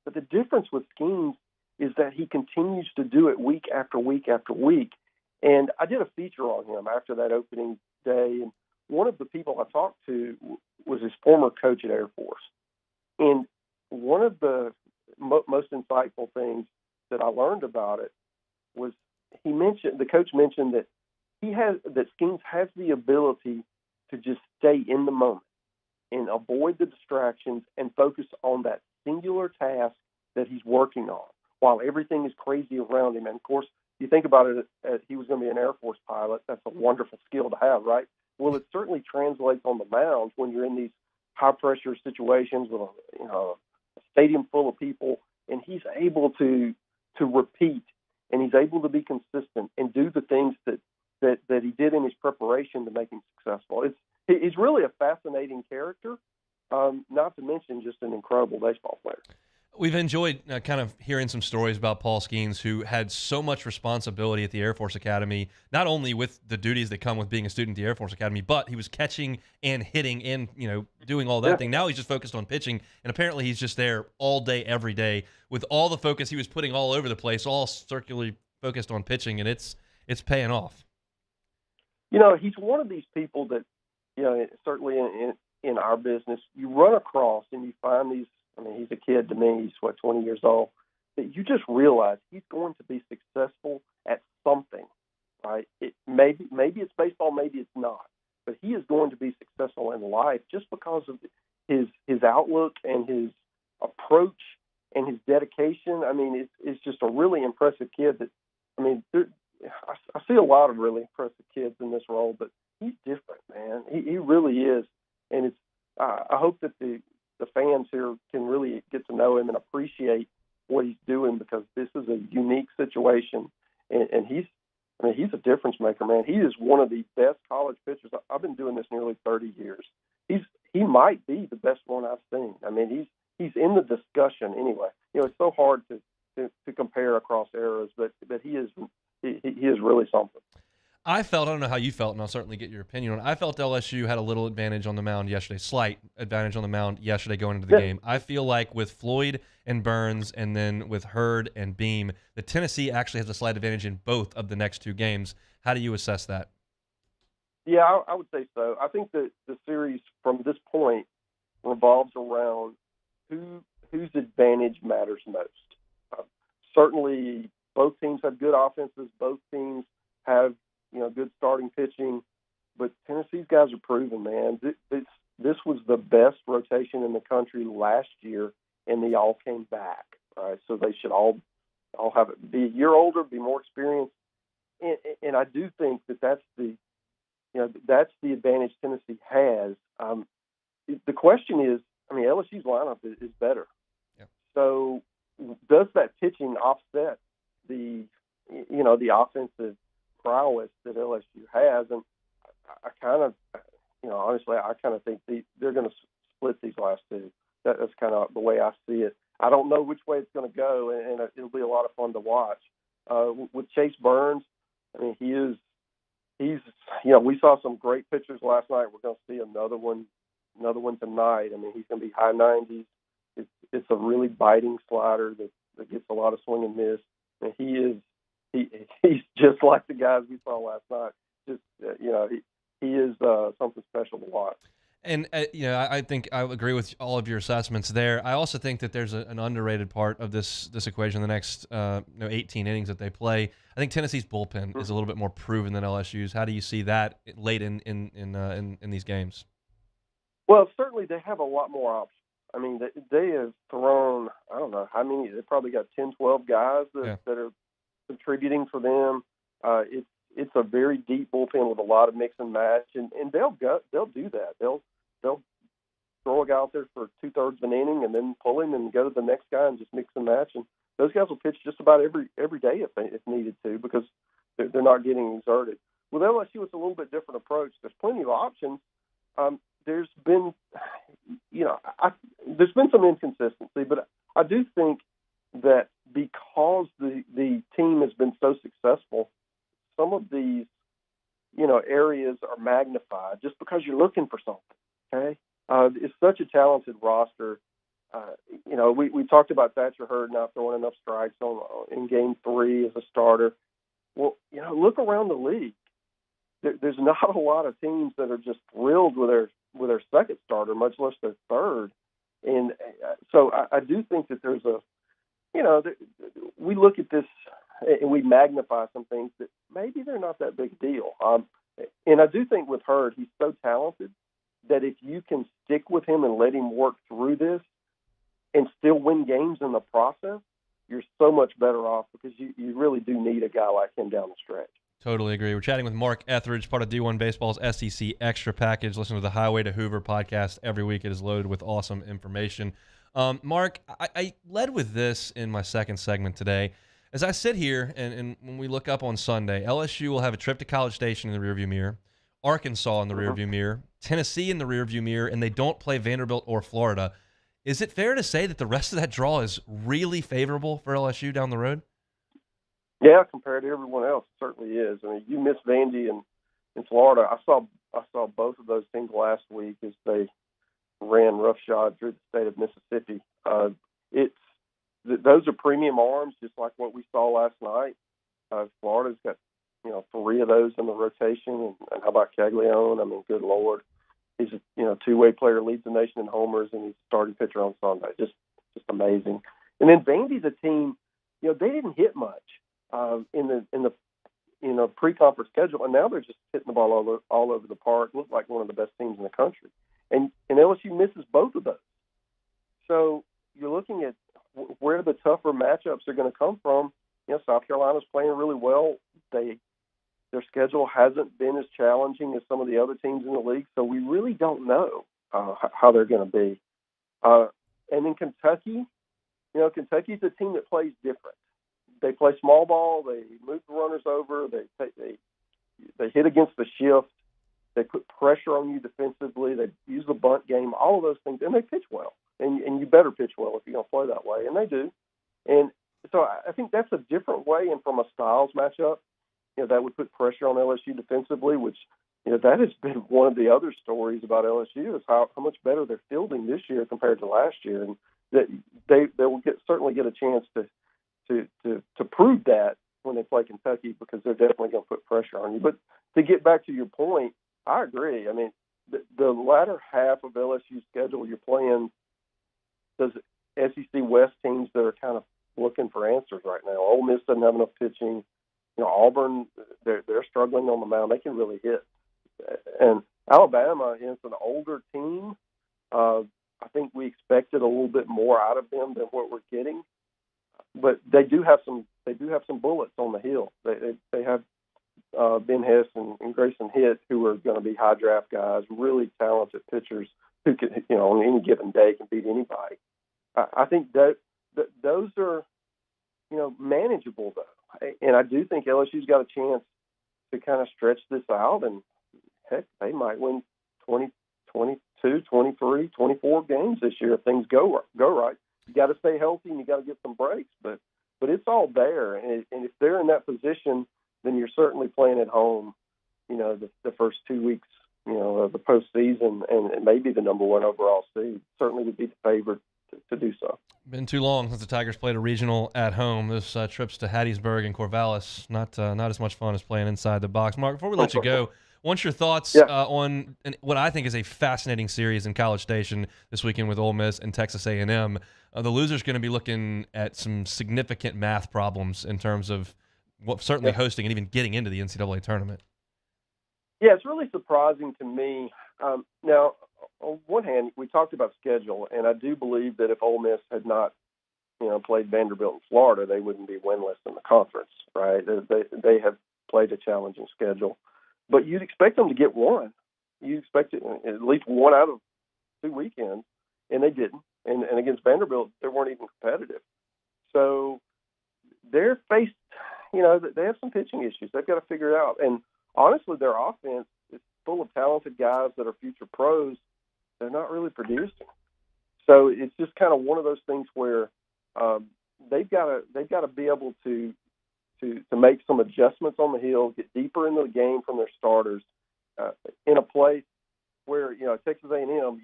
Speaker 16: But the difference with Skeens is that he continues to do it week after week after week. And I did a feature on him after that opening day, and one of the people I talked to was his former coach at Air Force. And one of the most insightful things that I learned about it was the coach mentioned that Skeens has the ability to just stay in the moment and avoid the distractions and focus on that singular task that he's working on while everything is crazy around him. And of course, you think about it, as he was going to be an Air Force pilot. That's a wonderful skill to have, right? Well, it certainly translates on the mound when you're in these high-pressure situations with a stadium full of people, and he's able to repeat, and he's able to be consistent and do the things that he did in his preparation to make him successful. He's really a fascinating character, not to mention just an incredible baseball player.
Speaker 2: We've enjoyed kind of hearing some stories about Paul Skeens, who had so much responsibility at the Air Force Academy, not only with the duties that come with being a student at the Air Force Academy, but he was catching and hitting and, doing all that thing. Now he's just focused on pitching, and apparently he's just there all day, every day, with all the focus he was putting all over the place, all circularly focused on pitching, and it's paying off.
Speaker 16: He's one of these people that, certainly in our business, you run across and you find these. I mean, he's a kid to me. He's 20 years old. That you just realize he's going to be successful at something, right? Maybe it's baseball, maybe it's not, but he is going to be successful in life just because of his outlook and his approach and his dedication. I mean, it's just a really impressive kid. I see a lot of really impressive kids in this role, but he's different, man. He really is, and I hope that the fans here can really get to know him and appreciate what he's doing, because this is a unique situation, and he's a difference maker, man. He is one of the best college pitchers. I've been doing this nearly 30 years. He might be the best one I've seen. I mean, he's in the discussion anyway. It's so hard to compare across eras, but he is really something.
Speaker 2: I don't know how you felt, and I'll certainly get your opinion on it. I felt LSU had a little advantage on the mound yesterday, slight advantage on the mound yesterday going into the game. I feel like with Floyd and Burns, and then with Hurd and Beam, the Tennessee actually has a slight advantage in both of the next two games. How do you assess that?
Speaker 16: Yeah, I would say so. I think that the series from this point revolves around whose advantage matters most. Certainly, both teams have good offenses. Both teams have good starting pitching, but Tennessee's guys are proven, man. This was the best rotation in the country last year, and they all came back. Right, so they should all have it. Be a year older, be more experienced, and I do think that's the advantage Tennessee has. The question is, LSU's lineup is better.
Speaker 2: Yeah.
Speaker 16: So does that pitching offset the offensive prowess that LSU has? And I kind of, honestly, I kind of think they're going to split these last two. That's kind of the way I see it. I don't know which way it's going to go, and it'll be a lot of fun to watch. With Chase Burns, he's we saw some great pitchers last night. We're going to see another one tonight. He's going to be high 90s. It's a really biting slider that gets a lot of swing and miss. And he's just like the guys we saw last night. He is something special to watch.
Speaker 2: And I think I agree with all of your assessments there. I also think that there's an underrated part of this equation. The next 18 innings that they play, I think Tennessee's bullpen is a little bit more proven than LSU's. How do you see that late in these games?
Speaker 16: Well, certainly they have a lot more options. They have thrown, I don't know how many. They've probably got 10, 12 guys that are contributing for them. It's a very deep bullpen with a lot of mix and match, and they'll do that. They'll throw a guy out there for 2/3 of an inning and then pull him and go to the next guy and just mix and match. And those guys will pitch just about every day if needed to, because they're not getting exerted. With LSU, it's a little bit different approach. There's plenty of options. There's been some inconsistency, but I do think that because the team has been so successful, some of these areas are magnified just because you're looking for something. Okay, it's such a talented roster. We talked about Thatcher Hurd not throwing enough strikes in Game 3 as a starter. Well, look around the league. There's not a lot of teams that are just thrilled with their second starter, much less their third. And so I do think that there's we look at this and we magnify some things that maybe they're not that big a deal. And I do think with Hurd, he's so talented that if you can stick with him and let him work through this and still win games in the process, you're so much better off, because you really do need a guy like him down the stretch.
Speaker 2: Totally agree. We're chatting with Mark Etheridge, part of D1 Baseball's SEC Extra Package. Listen to the Highway to Hoover podcast every week. It is loaded with awesome information. Mark, I led with this in my second segment today. As I sit here and when we look up on Sunday, LSU will have a trip to College Station in the rearview mirror, Arkansas in the rearview mirror, Tennessee in the rearview mirror, and they don't play Vanderbilt or Florida. Is it fair to say that the rest of that draw is really favorable for LSU down the road?
Speaker 16: Yeah, compared to everyone else, it certainly is. I mean, you miss Vandy in Florida. I saw both of those teams last week as they ran roughshod through the state of Mississippi. Those are premium arms, just like what we saw last night. Florida's got 3 of those in the rotation, and how about Caglione? I mean, good Lord, he's a two-way player, leads the nation in homers, and he's starting pitcher on Sunday. Just amazing. And then Vandy's a team. They didn't hit much in the pre-conference schedule, and now they're just hitting the ball all over the park. Look like one of the best teams in the country, and LSU misses both of those. So you're looking at where the tougher matchups are going to come from. South Carolina's playing really well. Their schedule hasn't been as challenging as some of the other teams in the league, so we really don't know how they're going to be. And in Kentucky, Kentucky's a team that plays different. They play small ball. They move the runners over. They hit against the shift. They put pressure on you defensively. They use the bunt game. All of those things, and they pitch well. And you better pitch well if you're going to play that way, and they do. And so I think that's a different way. And from a styles matchup, that would put pressure on LSU defensively, which that has been one of the other stories about LSU is how much better they're fielding this year compared to last year, and that they will certainly get a chance to prove that when they play Kentucky, because they're definitely going to put pressure on you. But to get back to your point, I agree. I mean, the latter half of LSU's schedule, you're playing those SEC West teams that are kind of looking for answers right now. Ole Miss doesn't have enough pitching. Auburn, they're struggling on the mound. They can really hit. And Alabama is an older team. I think we expected a little bit more out of them than what we're getting. But they do have some bullets on the hill. They have Ben Hess and Grayson Hitt, who are going to be high draft guys, really talented pitchers who can, on any given day can beat anybody. I think that those are, manageable though, and I do think LSU's got a chance to kind of stretch this out, and heck, they might win 20, 22, 23, 24 games this year if things go right. You got to stay healthy and you got to get some breaks, but it's all there, and if they're in that position, then you're certainly playing at home. The first 2 weeks, of the postseason, and maybe the number 1 overall seed certainly would be the favorite to do so.
Speaker 2: Been too long since the Tigers played a regional at home. Those trips to Hattiesburg and Corvallis, not as much fun as playing inside the box. Mark, before we let you go, what's your thoughts on what I think is a fascinating series in College Station this weekend with Ole Miss and Texas A&M? The loser's going to be looking at some significant math problems in terms of certainly hosting and even getting into the NCAA tournament.
Speaker 16: Yeah, it's really surprising to me. Now, on one hand, we talked about schedule, and I do believe that if Ole Miss had not, played Vanderbilt and Florida, they wouldn't be winless in the conference, right? They have played a challenging schedule, but you'd expect them to get one. You expect it, at least one out of 2 weekends, and they didn't. And against Vanderbilt, they weren't even competitive. So they're faced, they have some pitching issues. They've got to figure it out. And honestly, their offense is full of talented guys that are future pros. They're not really producing. So it's just kind of one of those things where they've got to be able to make some adjustments on the hill, get deeper into the game from their starters in a place where, Texas A&M,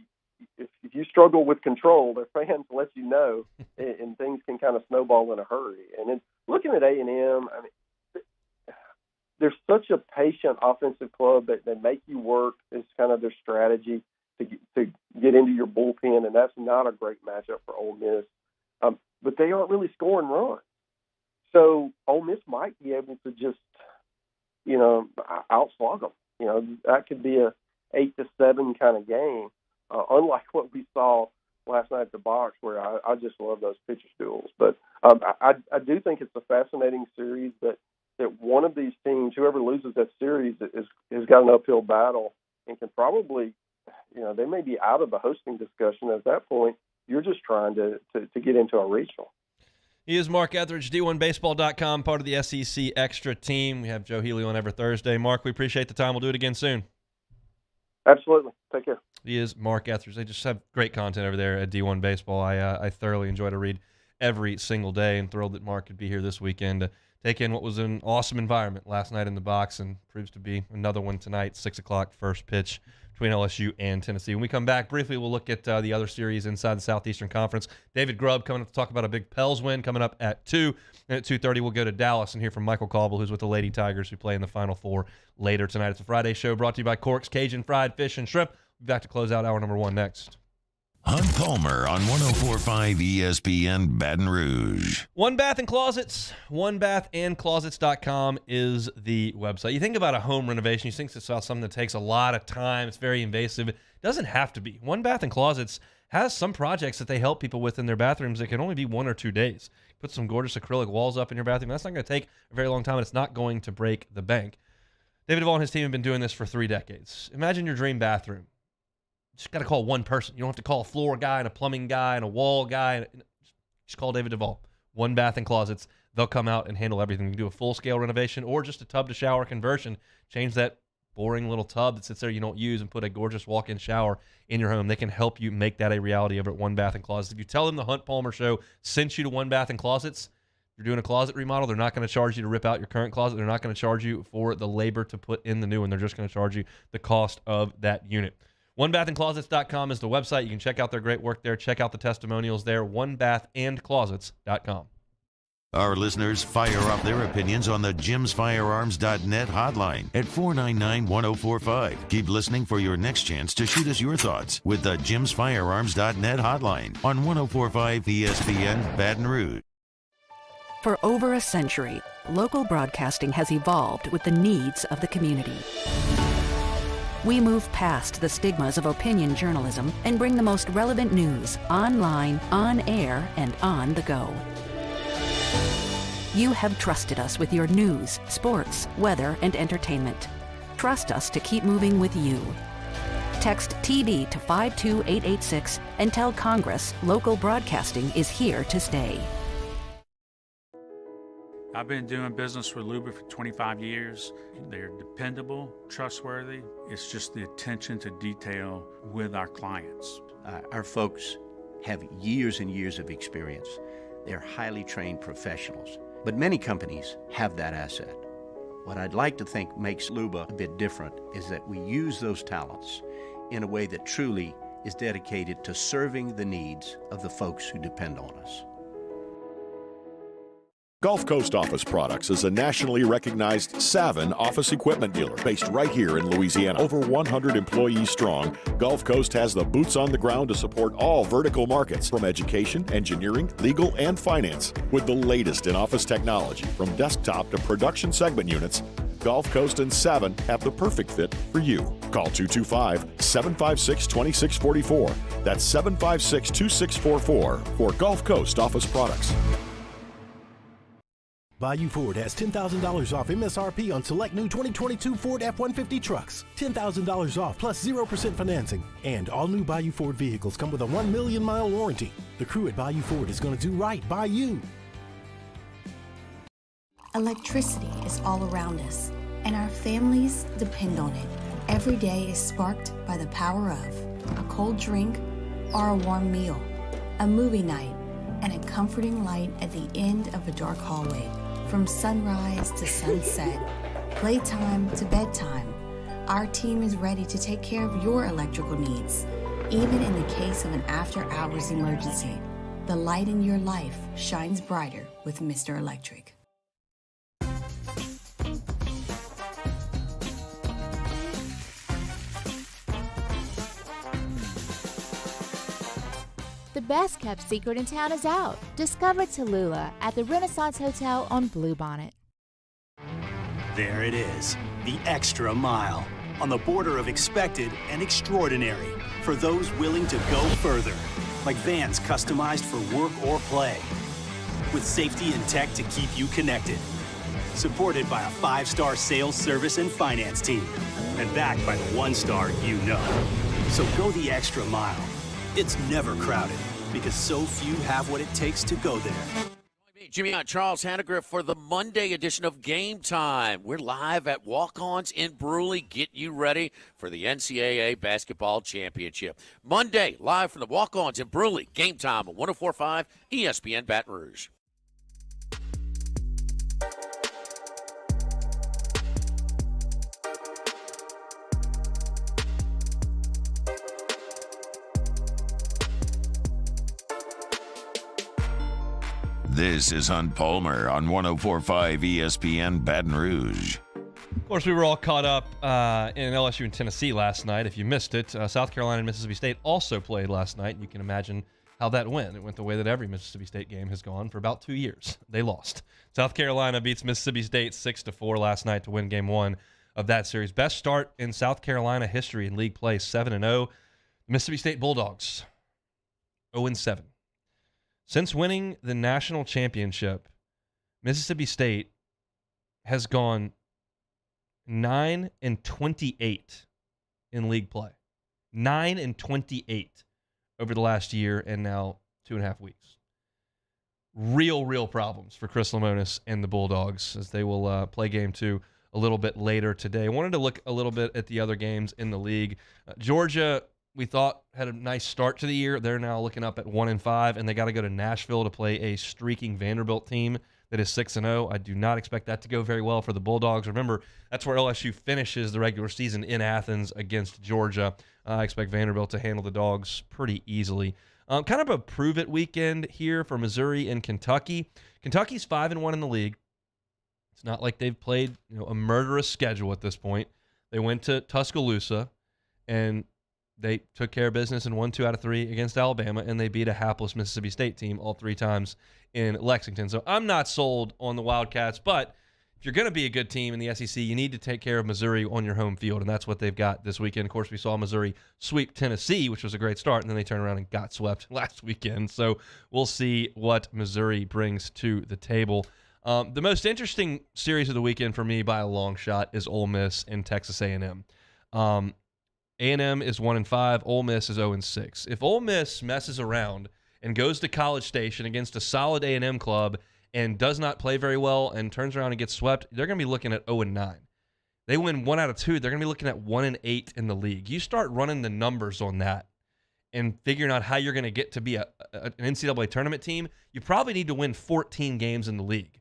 Speaker 16: if you struggle with control, their fans let you know, and things can kind of snowball in a hurry. And then looking at A&M, I mean, they're such a patient offensive club that they make you work. It's kind of their strategy to get into your bullpen, and that's not a great matchup for Ole Miss. But they aren't really scoring runs. So Ole Miss might be able to just, outslug them. That could be a 8-7 kind of game, unlike what we saw last night at the box, where I just love those pitchers duels. But I do think it's a fascinating series that one of these teams, whoever loses that series has got an uphill battle and can probably, they may be out of the hosting discussion at that point. You're just trying to get into a regional.
Speaker 2: He is Mark Etheridge, D1Baseball.com, part of the SEC Extra team. We have Joe Healy on every Thursday. Mark, we appreciate the time. We'll do it again soon.
Speaker 16: Absolutely. Take care.
Speaker 2: He is Mark Etheridge. They just have great content over there at D1 Baseball. I thoroughly enjoy to read every single day, and thrilled that Mark could be here this weekend to take in what was an awesome environment last night in the box, and proves to be another one tonight, 6 o'clock first pitch between LSU and Tennessee. When we come back, briefly we'll look at the other series inside the Southeastern Conference. David Grubb coming up to talk about a big Pels win coming up at 2. And at 2:30 we'll go to Dallas and hear from Michael Cauble, who's with the Lady Tigers, who play in the Final Four later tonight. It's a Friday show brought to you by Cork's Cajun Fried Fish and Shrimp. We'll be back to close out hour number 1 next.
Speaker 1: Hunt Palmer on 104.5 ESPN Baton Rouge.
Speaker 2: One Bath and Closets, onebathandclosets.com is the website. You think about a home renovation, you think it's about something that takes a lot of time, it's very invasive. It doesn't have to be. One Bath and Closets has some projects that they help people with in their bathrooms that can only be 1 or 2 days. Put some gorgeous acrylic walls up in your bathroom. That's not going to take a very long time, and it's not going to break the bank. David Duvall and his team have been doing this for 3 decades. Imagine your dream bathroom. Just got to call one person. You don't have to call a floor guy and a plumbing guy and a wall guy. Just call David Duvall. One Bath and Closets. They'll come out and handle everything. You can do a full-scale renovation or just a tub-to-shower conversion. Change that boring little tub that sits there you don't use and put a gorgeous walk-in shower in your home. They can help you make that a reality over at One Bath and Closets. If you tell them the Hunt Palmer Show sent you to One Bath and Closets, you're doing a closet remodel, they're not going to charge you to rip out your current closet. They're not going to charge you for the labor to put in the new one. They're just going to charge you the cost of that unit. OneBathandClosets.com is the website. You can check out their great work there. Check out the testimonials there. OneBathandClosets.com.
Speaker 1: Our listeners fire off their opinions on the JimsFirearms.net hotline at 499-1045. Keep listening for your next chance to shoot us your thoughts with the JimsFirearms.net hotline on 104.5 ESPN Baton Rouge.
Speaker 11: For over a century, local broadcasting has evolved with the needs of the community. We move past the stigmas of opinion journalism and bring the most relevant news online, on air, and on the go. You have trusted us with your news, sports, weather, and entertainment. Trust us to keep moving with you. Text TB to 52886 and tell Congress local broadcasting is here to stay.
Speaker 17: I've been doing business with Luba for 25 years. They're dependable, trustworthy. It's just the attention to detail with our clients.
Speaker 18: Our folks have years and years of experience. They're highly trained professionals, but many companies have that asset. What I'd like to think makes Luba a bit different is that we use those talents in a way that truly is dedicated to serving the needs of the folks who depend on us.
Speaker 12: Gulf Coast Office Products is a nationally recognized Savin office equipment dealer based right here in Louisiana. Over 100 employees strong, Gulf Coast has the boots on the ground to support all vertical markets, from education, engineering, legal, and finance. With the latest in office technology, from desktop to production segment units, Gulf Coast and Savin have the perfect fit for you. Call 225-756-2644. That's 756-2644 for Gulf Coast Office Products.
Speaker 14: Bayou Ford has $10,000 off MSRP on select new 2022 Ford F-150 trucks. $10,000 off plus 0% financing. And all new Bayou Ford vehicles come with a 1 million mile warranty. The crew at Bayou Ford is going to do right by you.
Speaker 19: Electricity is all around us, and our families depend on it. Every day is sparked by the power of a cold drink or a warm meal, a movie night, and a comforting light at the end of a dark hallway. From sunrise to sunset, playtime to bedtime, our team is ready to take care of your electrical needs. Even in the case of an after-hours emergency, the light in your life shines brighter with Mr. Electric.
Speaker 3: The best kept secret in town is out. Discover Tallulah at the Renaissance Hotel on Bluebonnet.
Speaker 8: There it is, the extra mile, on the border of expected and extraordinary, for those willing to go further, like vans customized for work or play, with safety and tech to keep you connected. supported by a 5-star sales, service, and finance team, and backed by the 1-star you know. So go the extra mile. It's never crowded because so few have what it takes to go there.
Speaker 13: Jimmy and Charles Hannegriff for the Monday edition of Game Time. We're live at Walk-Ons in Bruley. Get you ready for the NCAA Basketball Championship. Monday, live from the Walk-Ons in Bruley. Game Time on 104.5 ESPN Baton Rouge.
Speaker 1: This is Hunt Palmer on 104.5 ESPN Baton Rouge.
Speaker 2: Of course, we were all caught up in LSU and Tennessee last night. If you missed it, South Carolina and Mississippi State also played last night. You can imagine how that went. It went the way that every Mississippi State game has gone for about 2 years. They lost. South Carolina beats Mississippi State 6-4 last night to win game one of that series. Best start in South Carolina history in league play, 7-0. Mississippi State Bulldogs, 0-7. Since winning the national championship, Mississippi State has gone 9-28 in league play. 9-28 over the last year and now 2.5 weeks. Real problems for Chris Lemonis and the Bulldogs as they will play game two a little bit later today. I wanted to look a little bit at the other games in the league. Georgia, we thought, had a nice start to the year. They're now looking up at 1-5, and they got to go to Nashville to play a streaking Vanderbilt team that is 6-0. I do not expect that to go very well for the Bulldogs. Remember, that's where LSU finishes the regular season, in Athens against Georgia. I expect Vanderbilt to handle the Dogs pretty easily. Kind of a prove-it weekend here for Missouri and Kentucky. Kentucky's 5-1 in the league. It's not like they've played a murderous schedule at this point. They went to Tuscaloosa, and they took care of business and won 2 out of 3 against Alabama, and they beat a hapless Mississippi State team all 3 times in Lexington. So I'm not sold on the Wildcats, but if you're going to be a good team in the SEC, you need to take care of Missouri on your home field, and that's what they've got this weekend. Of course, we saw Missouri sweep Tennessee, which was a great start, and then they turned around and got swept last weekend. So we'll see what Missouri brings to the table. The most interesting series of the weekend for me by a long shot is Ole Miss and Texas A&M. A&M is 1-5. Ole Miss is 0-6. If Ole Miss messes around and goes to College Station against a solid A&M club and does not play very well and turns around and gets swept, they're going to be looking at 0-9. They win 1 out of 2. They're going to be looking at 1-8 in the league. You start running the numbers on that and figuring out how you're going to get to be an NCAA tournament team, you probably need to win 14 games in the league.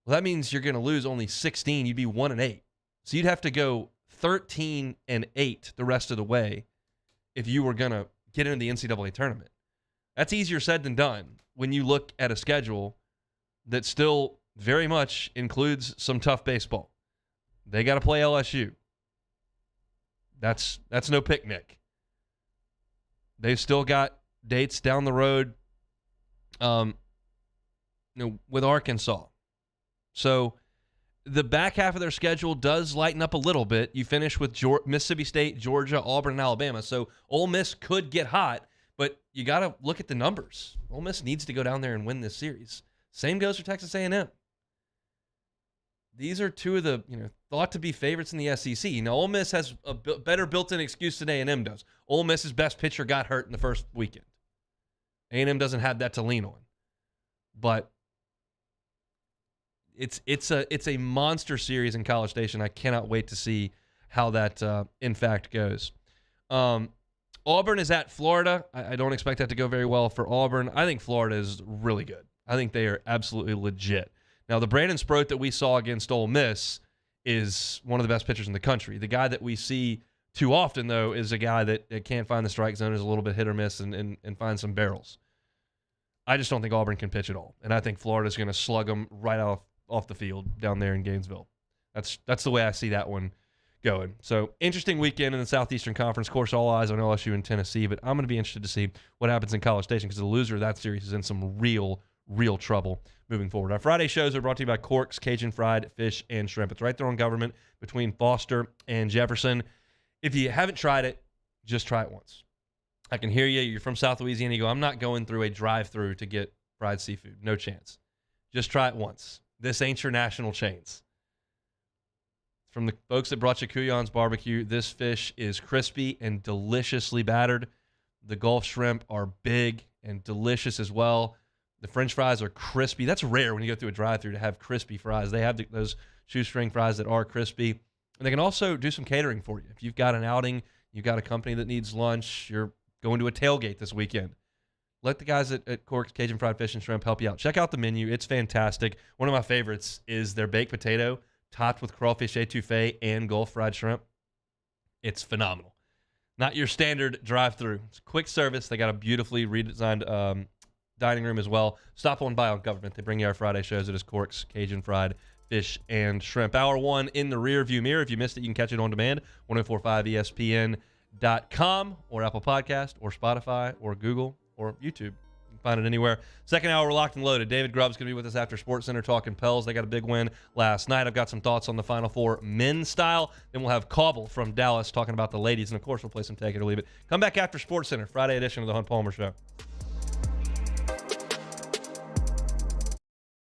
Speaker 2: Well, that means you're going to lose only 16. You'd be 1-8. So you'd have to go 13-8 the rest of the way if you were going to get into the NCAA tournament. That's easier said than done when you look at a schedule that still very much includes some tough baseball. They got to play LSU. That's no picnic. They've still got dates down the road with Arkansas. So the back half of their schedule does lighten up a little bit. You finish with Mississippi State, Georgia, Auburn, and Alabama. So Ole Miss could get hot, but you got to look at the numbers. Ole Miss needs to go down there and win this series. Same goes for Texas A&M. These are two of the thought to be favorites in the SEC. Now, Ole Miss has a better built-in excuse than A&M does. Ole Miss's best pitcher got hurt in the first weekend. A&M doesn't have that to lean on. But it's a monster series in College Station. I cannot wait to see how that in fact goes. Auburn is at Florida. I don't expect that to go very well for Auburn. I think Florida is really good. I think they are absolutely legit. Now, the Brandon Sproat that we saw against Ole Miss is one of the best pitchers in the country. The guy that we see too often, though, is a guy that can't find the strike zone, is a little bit hit or miss, and find some barrels. I just don't think Auburn can pitch at all, and I think Florida's going to slug them right off the field down there in Gainesville. That's the way I see that one going. So, interesting weekend in the Southeastern Conference. Of course, all eyes on LSU and Tennessee, but I'm going to be interested to see what happens in College Station because the loser of that series is in some real trouble moving forward. Our Friday shows are brought to you by Corks, Cajun Fried Fish and Shrimp. It's right there on Government between Foster and Jefferson. If you haven't tried it, just try it once. I can hear you. You're from South Louisiana. You go, I'm not going through a drive-through to get fried seafood. No chance. Just try it once. this ain't your national chains. From the folks that brought you Kuyon's Barbecue, this fish is crispy and deliciously battered. The Gulf shrimp are big and delicious as well. The French fries are crispy. That's rare when you go through a drive-thru to have crispy fries. They have those shoestring fries that are crispy. And they can also do some catering for you. If you've got an outing, you've got a company that needs lunch, you're going to a tailgate this weekend, let the guys at Cork's Cajun Fried Fish and Shrimp help you out. Check out the menu. It's fantastic. One of my favorites is their baked potato topped with crawfish etouffee and Gulf fried shrimp. It's phenomenal. Not your standard drive-thru. It's quick service. They got a beautifully redesigned dining room as well. Stop on by on Government. They bring you our Friday shows. It is Cork's Cajun Fried Fish and Shrimp. Hour 1 in the rearview mirror. If you missed it, you can catch it on demand, 1045ESPN.com or Apple Podcast or Spotify or Google or YouTube. You can find it anywhere. Second hour, we're locked and loaded. David Grubb's going to be with us after SportsCenter talking Pels. They got a big win last night. I've got some thoughts on the Final Four men's style. Then we'll have Cauble from Dallas talking about the ladies. And, of course, we'll play some Take It or Leave It. Come back after SportsCenter, Friday edition of the Hunt Palmer Show.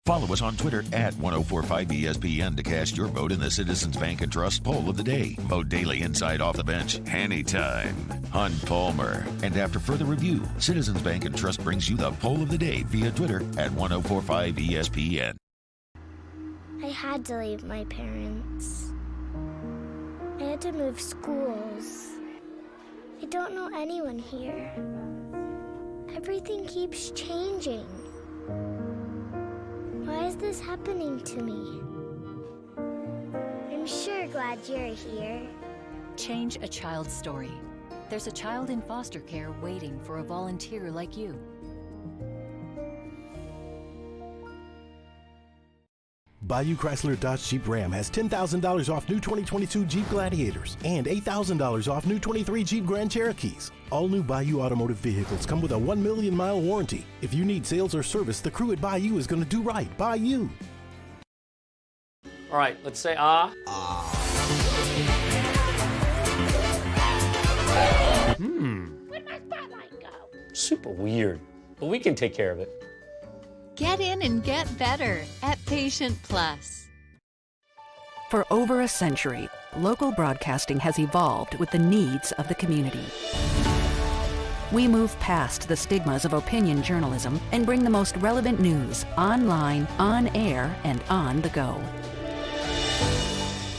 Speaker 1: Follow us on Twitter at 1045ESPN to cast your vote in the Citizens Bank and Trust Poll of the Day. Vote daily inside Off the Bench, anytime. Hunt Palmer. And after further review, Citizens Bank and Trust brings you the Poll of the Day via Twitter at 1045ESPN.
Speaker 9: I had to leave my parents. I had to move schools. I don't know anyone here. Everything keeps changing. Why is this happening to me? I'm sure glad you're here.
Speaker 10: Change a child's story. There's a child in foster care waiting for a volunteer like you.
Speaker 14: Bayou Chrysler Dodge Jeep Ram has $10,000 off new 2022 Jeep Gladiators and $8,000 off new 23 Jeep Grand Cherokees. All new Bayou automotive vehicles come with a 1 million mile warranty. If you need sales or service, the crew at Bayou is going to do right by you.
Speaker 4: All right, let's say ah.
Speaker 20: Where'd my spotlight go?
Speaker 4: Super weird, but we can take care of it.
Speaker 21: Get in and get better at Patient Plus.
Speaker 11: For over a century, local broadcasting has evolved with the needs of the community. We move past the stigmas of opinion journalism and bring the most relevant news online, on air, and on the go.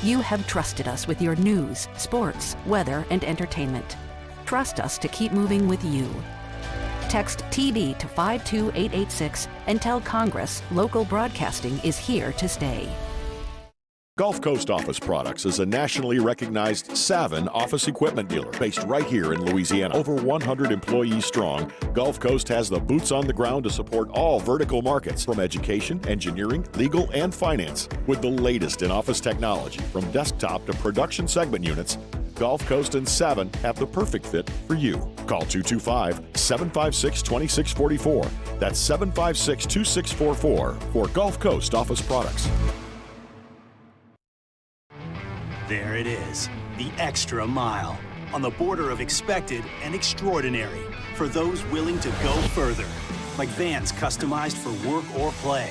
Speaker 11: You have trusted us with your news, sports, weather, and entertainment. Trust us to keep moving with you. Text TV to 52886 and tell Congress local broadcasting is here to stay.
Speaker 12: Gulf Coast Office Products is a nationally recognized Savin office equipment dealer based right here in Louisiana. Over 100 employees strong, Gulf Coast has the boots on the ground to support all vertical markets, from education, engineering, legal, and finance. With the latest in office technology, from desktop to production segment units, Gulf Coast and Savin have the perfect fit for you. Call 225-756-2644. That's 756-2644 for Gulf Coast Office Products.
Speaker 8: There it is, the extra mile, on the border of expected and extraordinary, for those willing to go further, like vans customized for work or play,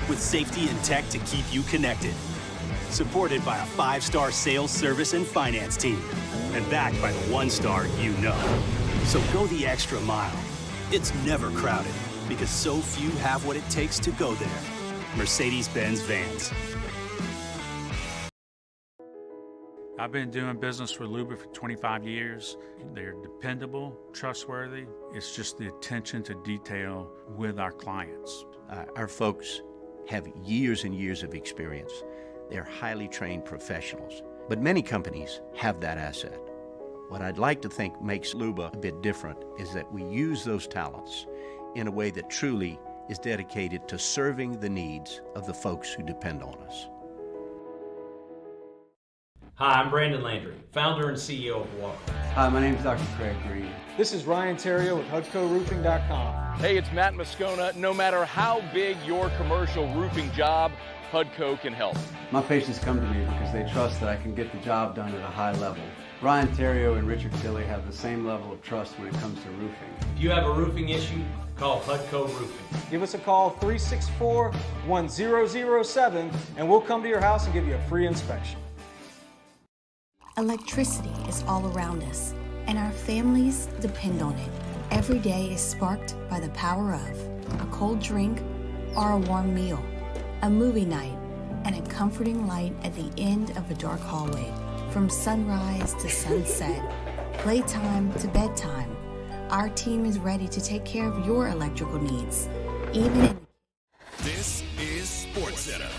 Speaker 8: with safety and tech to keep you connected. Supported by a 5-star sales, service, and finance team, and backed by the 1-star you know. So go the extra mile. It's never crowded, because so few have what it takes to go there. Mercedes-Benz Vans.
Speaker 17: I've been doing business with Luba for 25 years. They're dependable, trustworthy. It's just the attention to detail with our clients.
Speaker 18: Our folks have years and years of experience. They're highly trained professionals, but many companies have that asset. What I'd like to think makes Luba a bit different is that we use those talents in a way that truly is dedicated to serving the needs of the folks who depend on us.
Speaker 15: Hi, I'm Brandon Landry, founder and CEO of Walk.
Speaker 5: Hi, my name is Dr. Craig Green.
Speaker 6: This is Ryan Terrio with HUDCORoofing.com.
Speaker 7: Hey, it's Matt Moscona. No matter how big your commercial roofing job, HUDCO can help.
Speaker 5: My patients come to me because they trust that I can get the job done at a high level. Ryan Terrio and Richard Tilley have the same level of trust when it comes to roofing.
Speaker 15: If you have a roofing issue, call HUDCO Roofing.
Speaker 6: Give us a call, 364-1007, and we'll come to your house and give you a free inspection.
Speaker 19: Electricity is all around us, and our families depend on it. Every day is sparked by the power of a cold drink or a warm meal, a movie night, and a comforting light at the end of a dark hallway. From sunrise to sunset, playtime to bedtime, our team is ready to take care of your electrical needs, even in...
Speaker 22: This is SportsCenter.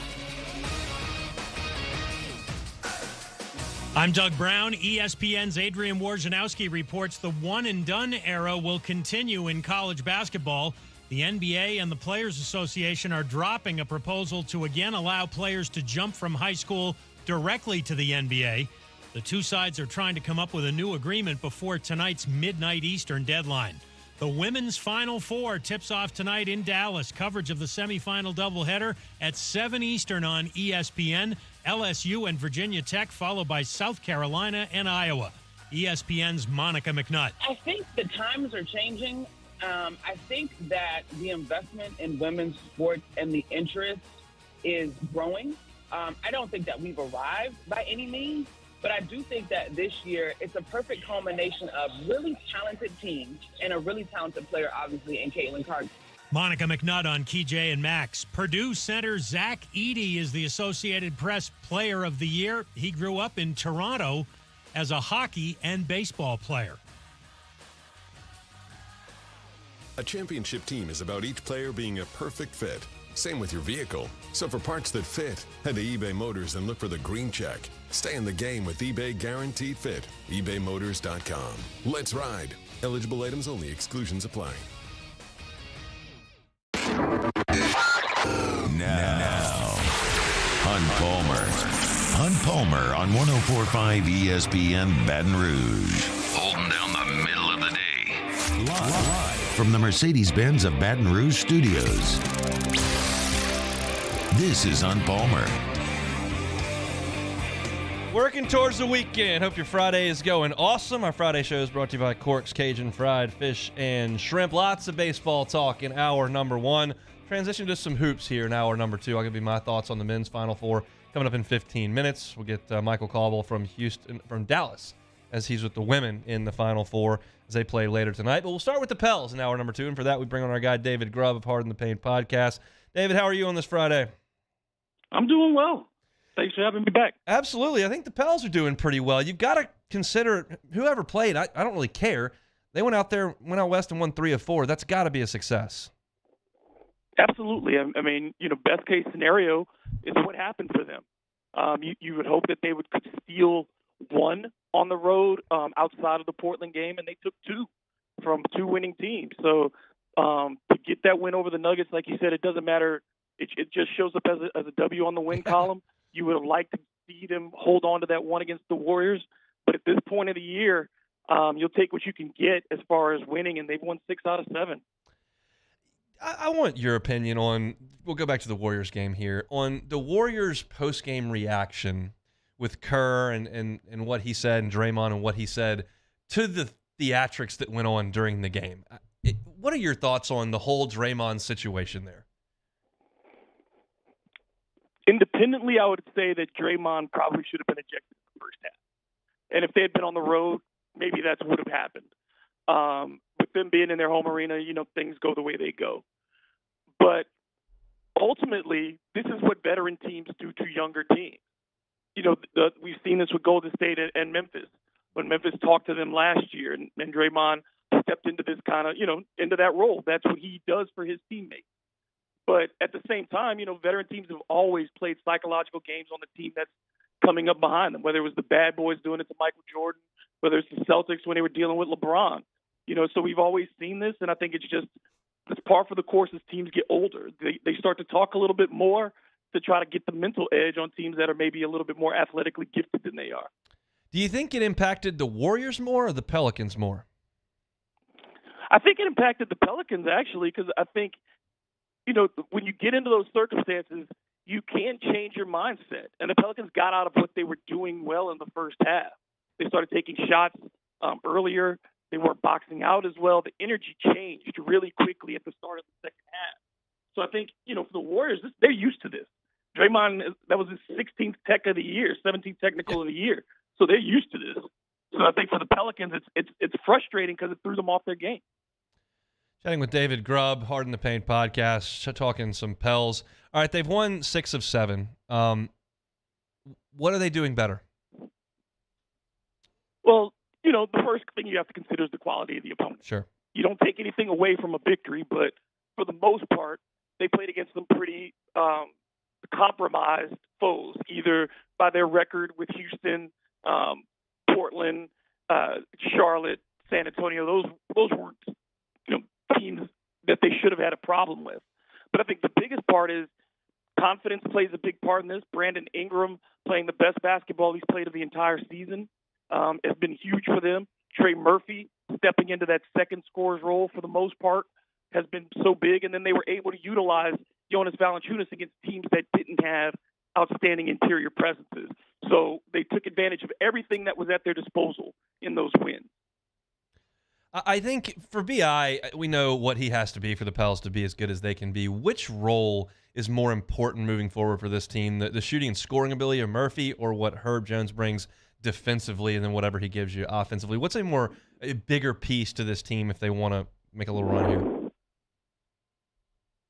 Speaker 23: I'm Doug Brown. ESPN's Adrian Wojnarowski reports the one-and-done era will continue in college basketball. The NBA and the Players Association are dropping a proposal to again allow players to jump from high school directly to the NBA. The two sides are trying to come up with a new agreement before tonight's midnight Eastern deadline. The women's Final Four tips off tonight in Dallas. Coverage of the semifinal doubleheader at 7 Eastern on ESPN. LSU and Virginia Tech, followed by South Carolina and Iowa. ESPN's Monica McNutt.
Speaker 24: I think the times are changing. I think that the investment in women's sports and the interest is growing. I don't think that we've arrived by any means, but I do think that this year it's a perfect culmination of really talented teams and a really talented player, obviously, in Caitlin Clark.
Speaker 23: Monica McNutt on Key J and Max. Purdue center Zach Edey is the Associated Press Player of the Year. He grew up in Toronto as a hockey and baseball player.
Speaker 22: A championship team is about each player being a perfect fit. Same with your vehicle. So for parts that fit, head to eBay Motors and look for the green check. Stay in the game with eBay Guaranteed Fit. ebaymotors.com. Let's ride. Eligible items only. Exclusions apply.
Speaker 1: Now, Hunt Palmer. Hunt Palmer on 104.5 ESPN Baton Rouge. Holding down the middle of the day. Live from the Mercedes-Benz of Baton Rouge studios. This is Hunt Palmer.
Speaker 2: Working towards the weekend. Hope your Friday is going awesome. Our Friday show is brought to you by Cork's Cajun Fried Fish and Shrimp. Lots of baseball talk in hour number one. Transition to some hoops here in hour number two. I'll give you my thoughts on the men's Final Four coming up in 15 minutes. We'll get Michael Caldwell from Dallas, as he's with the women in the Final Four as they play later tonight. But we'll start with the Pels in hour number two. And for that, we bring on our guy, David Grubb of Hard in the Paint podcast. David, how are you on this Friday?
Speaker 25: I'm doing well. Thanks for having me back.
Speaker 2: Absolutely. I think the Pels are doing pretty well. You've got to consider whoever played. I don't really care. They went out west and won 3 of 4. That's got to be a success.
Speaker 25: Absolutely. I mean, best case scenario is what happened for them. You would hope that they would steal one on the road outside of the Portland game, and they took 2 from 2 winning teams. So to get that win over the Nuggets, like you said, it doesn't matter. It just shows up as a W on the win column. You would have liked to see them hold on to that one against the Warriors. But at this point of the year, you'll take what you can get as far as winning, and they've won 6 out of 7.
Speaker 2: I want your opinion on, we'll go back to the Warriors game here, on the Warriors post-game reaction with Kerr and what he said, and Draymond and what he said to the theatrics that went on during the game. What are your thoughts on the whole Draymond situation there?
Speaker 25: Independently, I would say that Draymond probably should have been ejected in the first half. And if they had been on the road, maybe that would have happened. With them being in their home arena, things go the way they go. But ultimately, this is what veteran teams do to younger teams. We've seen this with Golden State and Memphis. When Memphis talked to them last year, and Draymond stepped into this kind of, into that role. That's what he does for his teammates. But at the same time, veteran teams have always played psychological games on the team that's coming up behind them, whether it was the bad boys doing it to Michael Jordan, whether it's the Celtics when they were dealing with LeBron. So we've always seen this, and I think it's par for the course as teams get older. They start to talk a little bit more. to try to get the mental edge on teams that are maybe a little bit more athletically gifted than they are.
Speaker 2: Do you think it impacted the Warriors more or the Pelicans more?
Speaker 25: I think it impacted the Pelicans, actually, because I think, when you get into those circumstances, you can change your mindset. And the Pelicans got out of what they were doing well in the first half. They started taking shots earlier. They weren't boxing out as well. The energy changed really quickly at the start of the second half. So I think, for the Warriors, they're used to this. Draymond, that was his 16th tech of the year, 17th technical of the year. So they're used to this. So I think for the Pelicans, it's frustrating because it threw them off their game.
Speaker 2: Chatting with David Grubb, Hard in the Paint podcast, talking some Pels. All right, they've won 6 of 7. What are they doing better?
Speaker 25: Well, the first thing you have to consider is the quality of the opponent.
Speaker 2: Sure.
Speaker 25: You don't take anything away from a victory, but for the most part, they played against some pretty compromised foes, either by their record with Houston, Portland, Charlotte, San Antonio. Those weren't teams that they should have had a problem with. But I think the biggest part is confidence plays a big part in this. Brandon Ingram playing the best basketball he's played of the entire season has been huge for them. Trey Murphy stepping into that second scorer's role for the most part has been so big. And then they were able to utilize Jonas Valanciunas against teams that didn't have outstanding interior presences. So they took advantage of everything that was at their disposal in those wins.
Speaker 2: I think for BI, we know what he has to be for the Pels to be as good as they can be. Which role is more important moving forward for this team, the shooting and scoring ability of Murphy or what Herb Jones brings defensively and then whatever he gives you offensively? What's a bigger piece to this team if they want to make a little run here?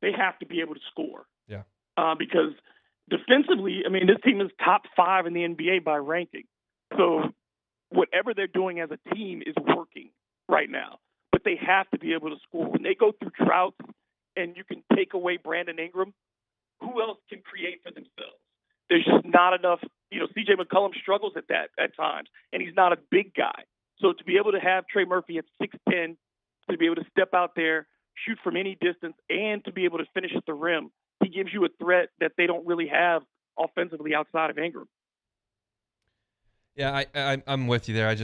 Speaker 25: They have to be able to score.
Speaker 2: Yeah.
Speaker 25: Because defensively, this team is top 5 in the NBA by ranking. So whatever they're doing as a team is working right now. But they have to be able to score. When they go through droughts and you can take away Brandon Ingram, who else can create for themselves? There's just not enough. CJ McCollum struggles at that at times, and he's not a big guy. So to be able to have Trey Murphy at 6'10", to be able to step out there, shoot from any distance, and to be able to finish at the rim, he gives you a threat that they don't really have offensively outside of Ingram.
Speaker 2: Yeah, I'm with you there.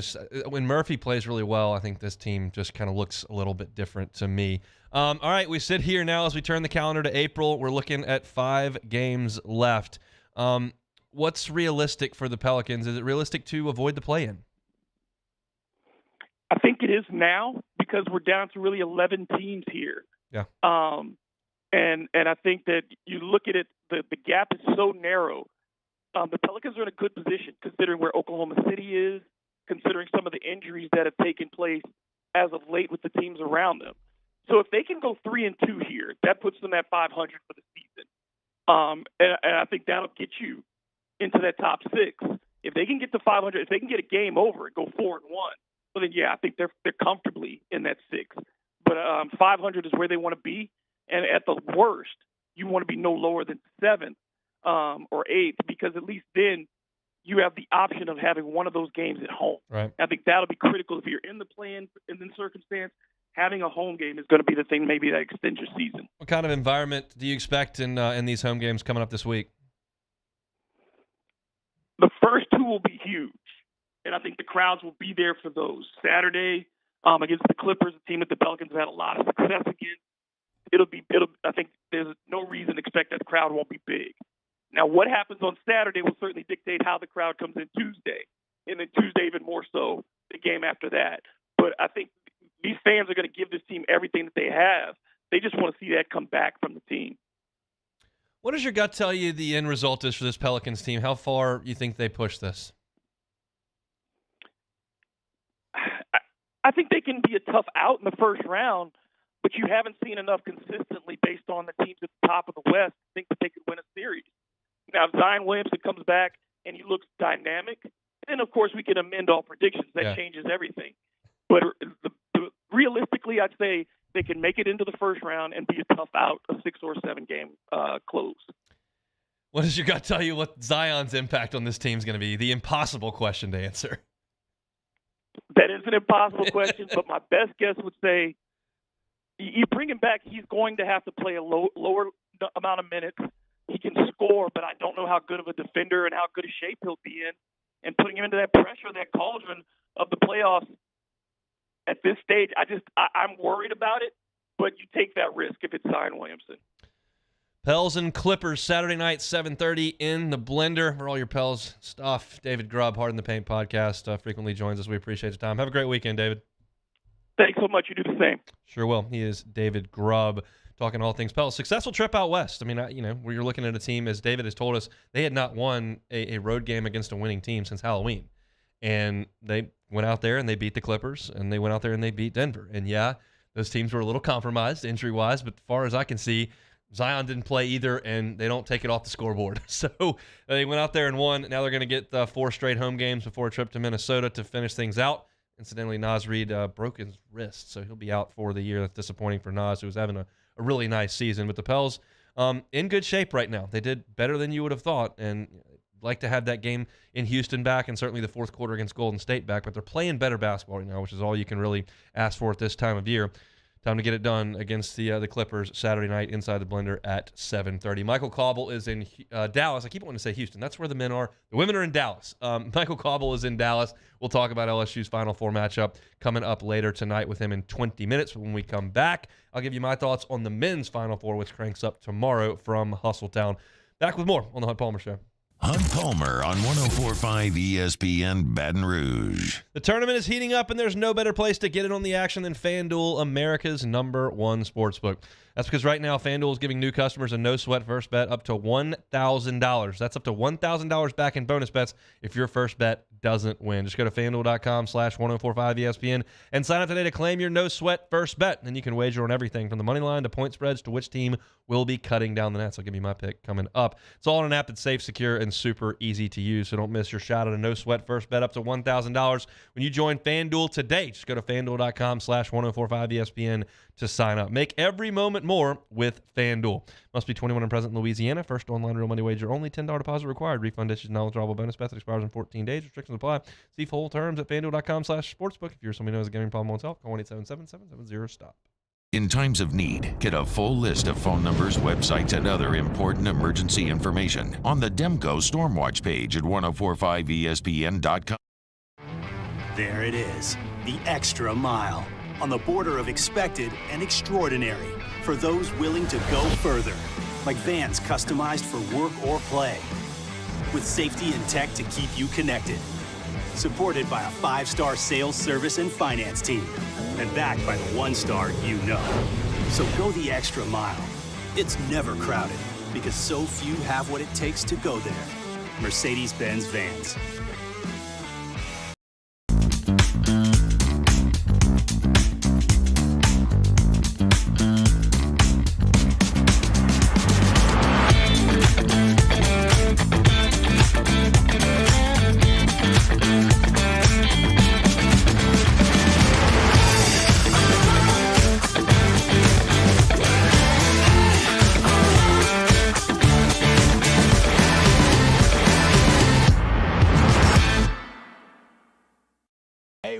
Speaker 2: When Murphy plays really well, I think this team just kind of looks a little bit different to me. All right, we sit here now as we turn the calendar to April. We're looking at 5 games left. What's realistic for the Pelicans? Is it realistic to avoid the play-in?
Speaker 25: I think it is now because we're down to really 11 teams here.
Speaker 2: Yeah.
Speaker 25: And I think that you look at it, the gap is so narrow. The Pelicans are in a good position considering where Oklahoma City is, considering some of the injuries that have taken place as of late with the teams around them. So if they can go 3-2 here, that puts them at 500 for the season. And I think that'll get you into that top 6. If they can get to 500, if they can get a game over and go 4-1, well then yeah, I think they're comfortably in that 6. But 500 is where they want to be, and at the worst, you want to be no lower than 7th or 8th, because at least then you have the option of having one of those games at home.
Speaker 2: Right.
Speaker 25: I think that'll be critical if you're in the play-in in the circumstance. Having a home game is going to be the thing maybe that extends your season.
Speaker 2: What kind of environment do you expect in these home games coming up this week?
Speaker 25: The first 2 will be huge, and I think the crowds will be there for those. Saturday against the Clippers, a team that the Pelicans have had a lot of success against. I think there's no reason to expect that the crowd won't be big. Now, what happens on Saturday will certainly dictate how the crowd comes in Tuesday, and then Tuesday even more so the game after that. But I think these fans are going to give this team everything that they have. They just want to see that come back from the team.
Speaker 2: What does your gut tell you the end result is for this Pelicans team? How far you think they push this?
Speaker 25: I think they can be a tough out in the first round, but you haven't seen enough consistently based on the teams at the top of the West to think that they could win a series. Now, if Zion Williamson comes back and he looks dynamic, then, of course, we can amend all predictions. That changes everything. But realistically, I'd say they can make it into the first round and be a tough out, a 6 or 7 game close.
Speaker 2: What does your gut tell you what Zion's impact on this team is going to be? The impossible question to answer.
Speaker 25: That is an impossible question, but my best guess would say you bring him back, he's going to have to play a lower amount of minutes. he can score, but I don't know how good of a defender and how good a shape he'll be in. And putting him into that pressure, that cauldron of the playoffs at this stage, I'm worried about it, but you take that risk if it's Zion Williamson.
Speaker 2: Pels and Clippers, Saturday night, 7:30 in the blender. For all your Pels stuff, David Grubb, Hard in the Paint podcast, frequently joins us. We appreciate your time. Have a great weekend, David.
Speaker 25: Thanks so much. You do the same.
Speaker 2: Sure will. He is David Grubb, talking all things Pels. Successful trip out west. I mean, where you're looking at a team, as David has told us, they had not won a road game against a winning team since Halloween. And they went out there and they beat the Clippers, and they went out there and they beat Denver. And yeah, those teams were a little compromised injury-wise, but as far as I can see, Zion didn't play either, and they don't take it off the scoreboard. So they went out there and won. Now they're going to get 4 straight home games before a trip to Minnesota to finish things out. Incidentally, Naz Reid broke his wrist, so he'll be out for the year. That's disappointing for Naz, who was having a really nice season. But the Pels in good shape right now. They did better than you would have thought, and like to have that game in Houston back, and certainly the fourth quarter against Golden State back. But they're playing better basketball right now, which is all you can really ask for at this time of year. Time to get it done against the Clippers Saturday night inside the blender at 7:30. Michael Cauble is in Dallas. I keep wanting to say Houston. That's where the men are. The women are in Dallas. Michael Cauble is in Dallas. We'll talk about LSU's Final Four matchup coming up later tonight with him in 20 minutes. When we come back, I'll give you my thoughts on the men's Final Four, which cranks up tomorrow from Hustletown. Back with more on the Hunt Palmer Show.
Speaker 1: Hunt Palmer on 104.5 ESPN Baton Rouge.
Speaker 2: The tournament is heating up, and there's no better place to get in on the action than FanDuel, America's #1 sportsbook. That's because right now FanDuel is giving new customers a no-sweat first bet up to $1,000. That's up to $1,000 back in bonus bets if your first bet doesn't win. Just go to FanDuel.com/1045ESPN and sign up today to claim your no-sweat first bet. Then you can wager on everything from the money line to point spreads to which team will be cutting down the nets. I'll give you my pick coming up. It's all in an app that's safe, secure, and super easy to use, so don't miss your shot at a no-sweat first bet up to $1,000 when you join FanDuel today. Just go to FanDuel.com/1045ESPN to sign up. Make every moment more with FanDuel. Must be 21 and present in Louisiana. First online real money wager only. $10 deposit required. Refund issues and eligible bonus bets expires in 14 days. Restrictions apply. See full terms at FanDuel.com/sportsbook. If you're somebody who knows a gambling problem won't help, call 1-877-770-STOP.
Speaker 1: In times of need, get a full list of phone numbers, websites, and other important emergency information on the Demco Stormwatch page at 1045ESPN.com.
Speaker 8: There it is, the extra mile. On the border of expected and extraordinary for those willing to go further. Like vans customized for work or play. With safety and tech to keep you connected. Supported by a 5-star sales, service, and finance team. And backed by the 1-star you know. So go the extra mile. It's never crowded because so few have what it takes to go there. Mercedes-Benz Vans.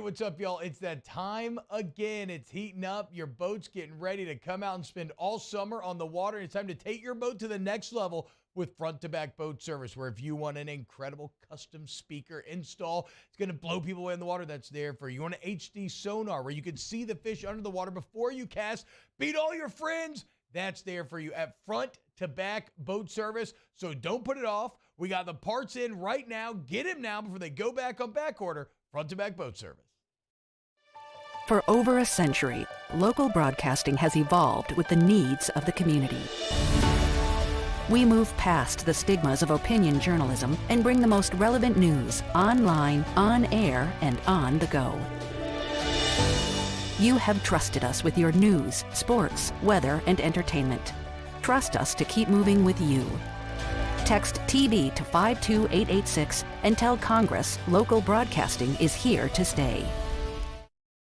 Speaker 3: What's up, y'all? It's that time again. It's heating up. Your boat's getting ready to come out and spend all summer on the water. It's time to take your boat to the next level with front-to-back boat service, where if you want an incredible custom speaker install, it's going to blow people away in the water, that's there for you. You want an HD sonar where you can see the fish under the water before you cast, beat all your friends, that's there for you at front-to-back boat service. So don't put it off. We got the parts in right now. Get them now before they go back on back order. Front-to-back boat service.
Speaker 11: For over a century, local broadcasting has evolved with the needs of the community. We move past the stigmas of opinion journalism and bring the most relevant news online, on air, and on the go. You have trusted us with your news, sports, weather, and entertainment. Trust us to keep moving with you. Text TB to 52886 and tell Congress local broadcasting is here to stay.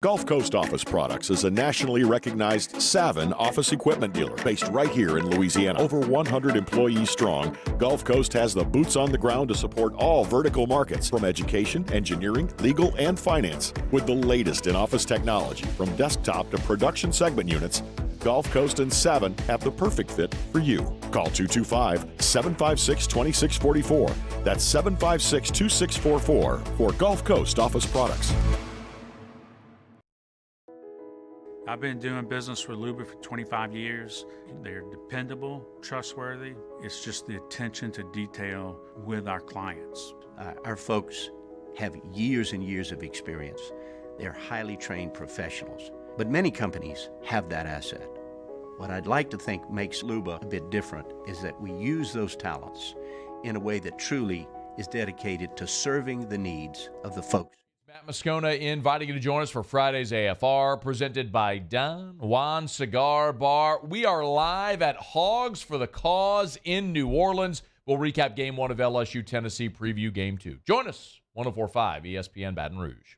Speaker 12: Gulf Coast Office Products is a nationally recognized Savin office equipment dealer based right here in Louisiana. Over 100 employees strong, Gulf Coast has the boots on the ground to support all vertical markets from education, engineering, legal, and finance. With the latest in office technology from desktop to production segment units, Gulf Coast and 7 have the perfect fit for you. Call 225-756-2644. That's 756-2644 for Gulf Coast Office Products.
Speaker 17: I've been doing business with Luba for 25 years. They're dependable, trustworthy. It's just the attention to detail with our clients.
Speaker 18: Our folks have years and years of experience. They're highly trained professionals. But many companies have that asset. What I'd like to think makes Luba a bit different is that we use those talents in a way that truly is dedicated to serving the needs of the folks.
Speaker 7: Matt Moscona inviting you to join us for Friday's AFR, presented by Don Juan Cigar Bar. We are live at Hogs for the Cause in New Orleans. We'll recap Game 1 of LSU Tennessee, preview Game 2. Join us, 104.5 ESPN Baton Rouge.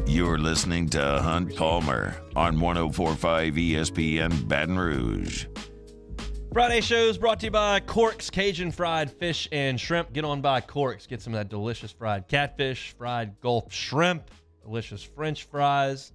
Speaker 1: You're listening to Hunt Palmer on 104.5 ESPN Baton Rouge.
Speaker 2: Friday shows brought to you by Cork's Cajun Fried Fish and Shrimp. Get on by Cork's. Get some of that delicious fried catfish, fried Gulf shrimp, delicious French fries.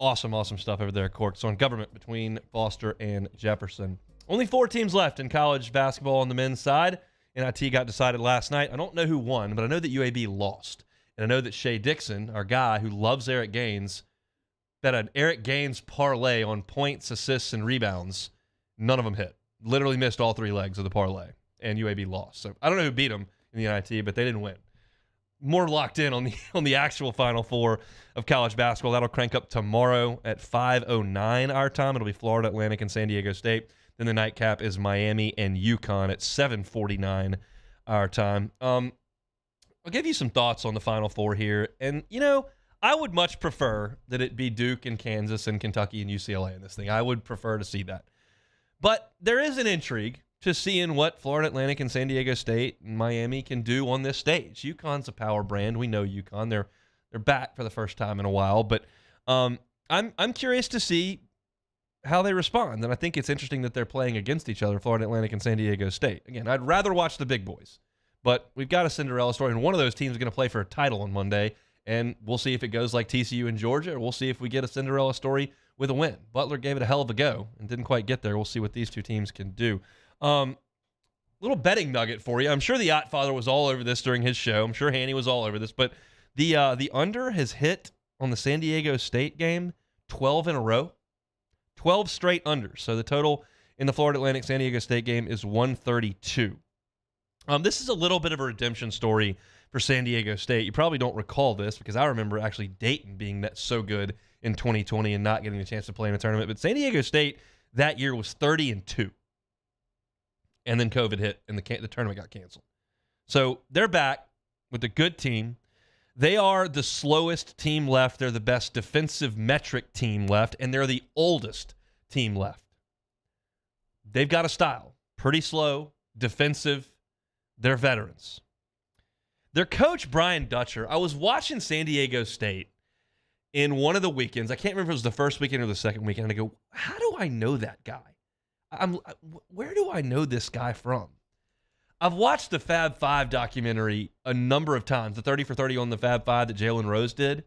Speaker 2: Awesome, awesome stuff over there at Cork's on Government between Foster and Jefferson. Only 4 teams left in college basketball on the men's side. NIT got decided last night. I don't know who won, but I know that UAB lost. And I know that Shea Dixon, our guy who loves Eric Gaines, bet an Eric Gaines parlay on points, assists, and rebounds. None of them hit. Literally missed all 3 legs of the parlay, and UAB lost. So I don't know who beat them in the NIT, but they didn't win. More locked in on the actual Final Four of college basketball. That'll crank up tomorrow at 5:09 our time. It'll be Florida Atlantic and San Diego State. Then the nightcap is Miami and UConn at 7:49 our time. I'll give you some thoughts on the Final Four here. And, you know, I would much prefer that it be Duke and Kansas and Kentucky and UCLA in this thing. I would prefer to see that. But there is an intrigue to seeing what Florida Atlantic and San Diego State and Miami can do on this stage. UConn's a power brand. We know UConn. They're back for the first time in a while. But I'm curious to see how they respond. And I think it's interesting that they're playing against each other, Florida Atlantic and San Diego State. Again, I'd rather watch the big boys. But we've got a Cinderella story, and one of those teams is going to play for a title on Monday, and we'll see if it goes like TCU in Georgia, or we'll see if we get a Cinderella story with a win. Butler gave it a hell of a go and didn't quite get there. We'll see what these two teams can do. Little betting nugget for you. I'm sure the Yacht Father was all over this during his show. I'm sure Hanny was all over this, but the under has hit on the San Diego State game 12 in a row, 12 straight unders. So the total in the Florida Atlantic San Diego State game is 132. This is a little bit of a redemption story for San Diego State. You probably don't recall this because I remember actually Dayton being so good in 2020 and not getting a chance to play in a tournament. But San Diego State that year was 30-2. And then COVID hit and the tournament got canceled. So they're back with a good team. They are the slowest team left. They're the best defensive metric team left. And they're the oldest team left. They've got a style. Pretty slow, defensive. They're veterans. Their coach, Brian Dutcher, I was watching San Diego State in one of the weekends. I can't remember if it was the first weekend or the second weekend. And I go, how do I know that guy? Where do I know this guy from? I've watched the Fab Five documentary a number of times, the 30 for 30 on the Fab Five that Jalen Rose did.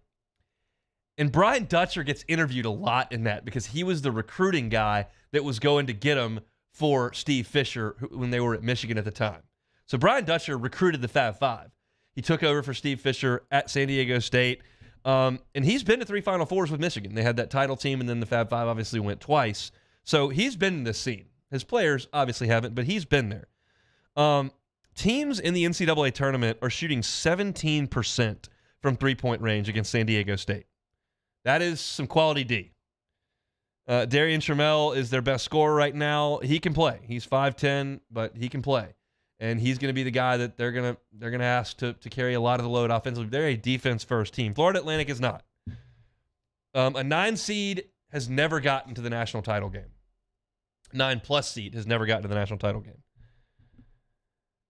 Speaker 2: And Brian Dutcher gets interviewed a lot in that because he was the recruiting guy that was going to get him for Steve Fisher when they were at Michigan at the time. So Brian Dutcher recruited the Fab Five. He took over for Steve Fisher at San Diego State, and he's been to 3 Final Fours with Michigan. They had that title team, and then the Fab Five obviously went twice. So he's been in this scene. His players obviously haven't, but he's been there. Teams in the NCAA tournament are shooting 17% from three-point range against San Diego State. That is some quality D. Darian Trammell is their best scorer right now. He can play. He's 5'10", but he can play. And he's going to be the guy that they're going to ask to carry a lot of the load offensively. They're a defense-first team. Florida Atlantic is not. A 9 seed has never gotten to the national title game. 9+ seed has never gotten to the national title game.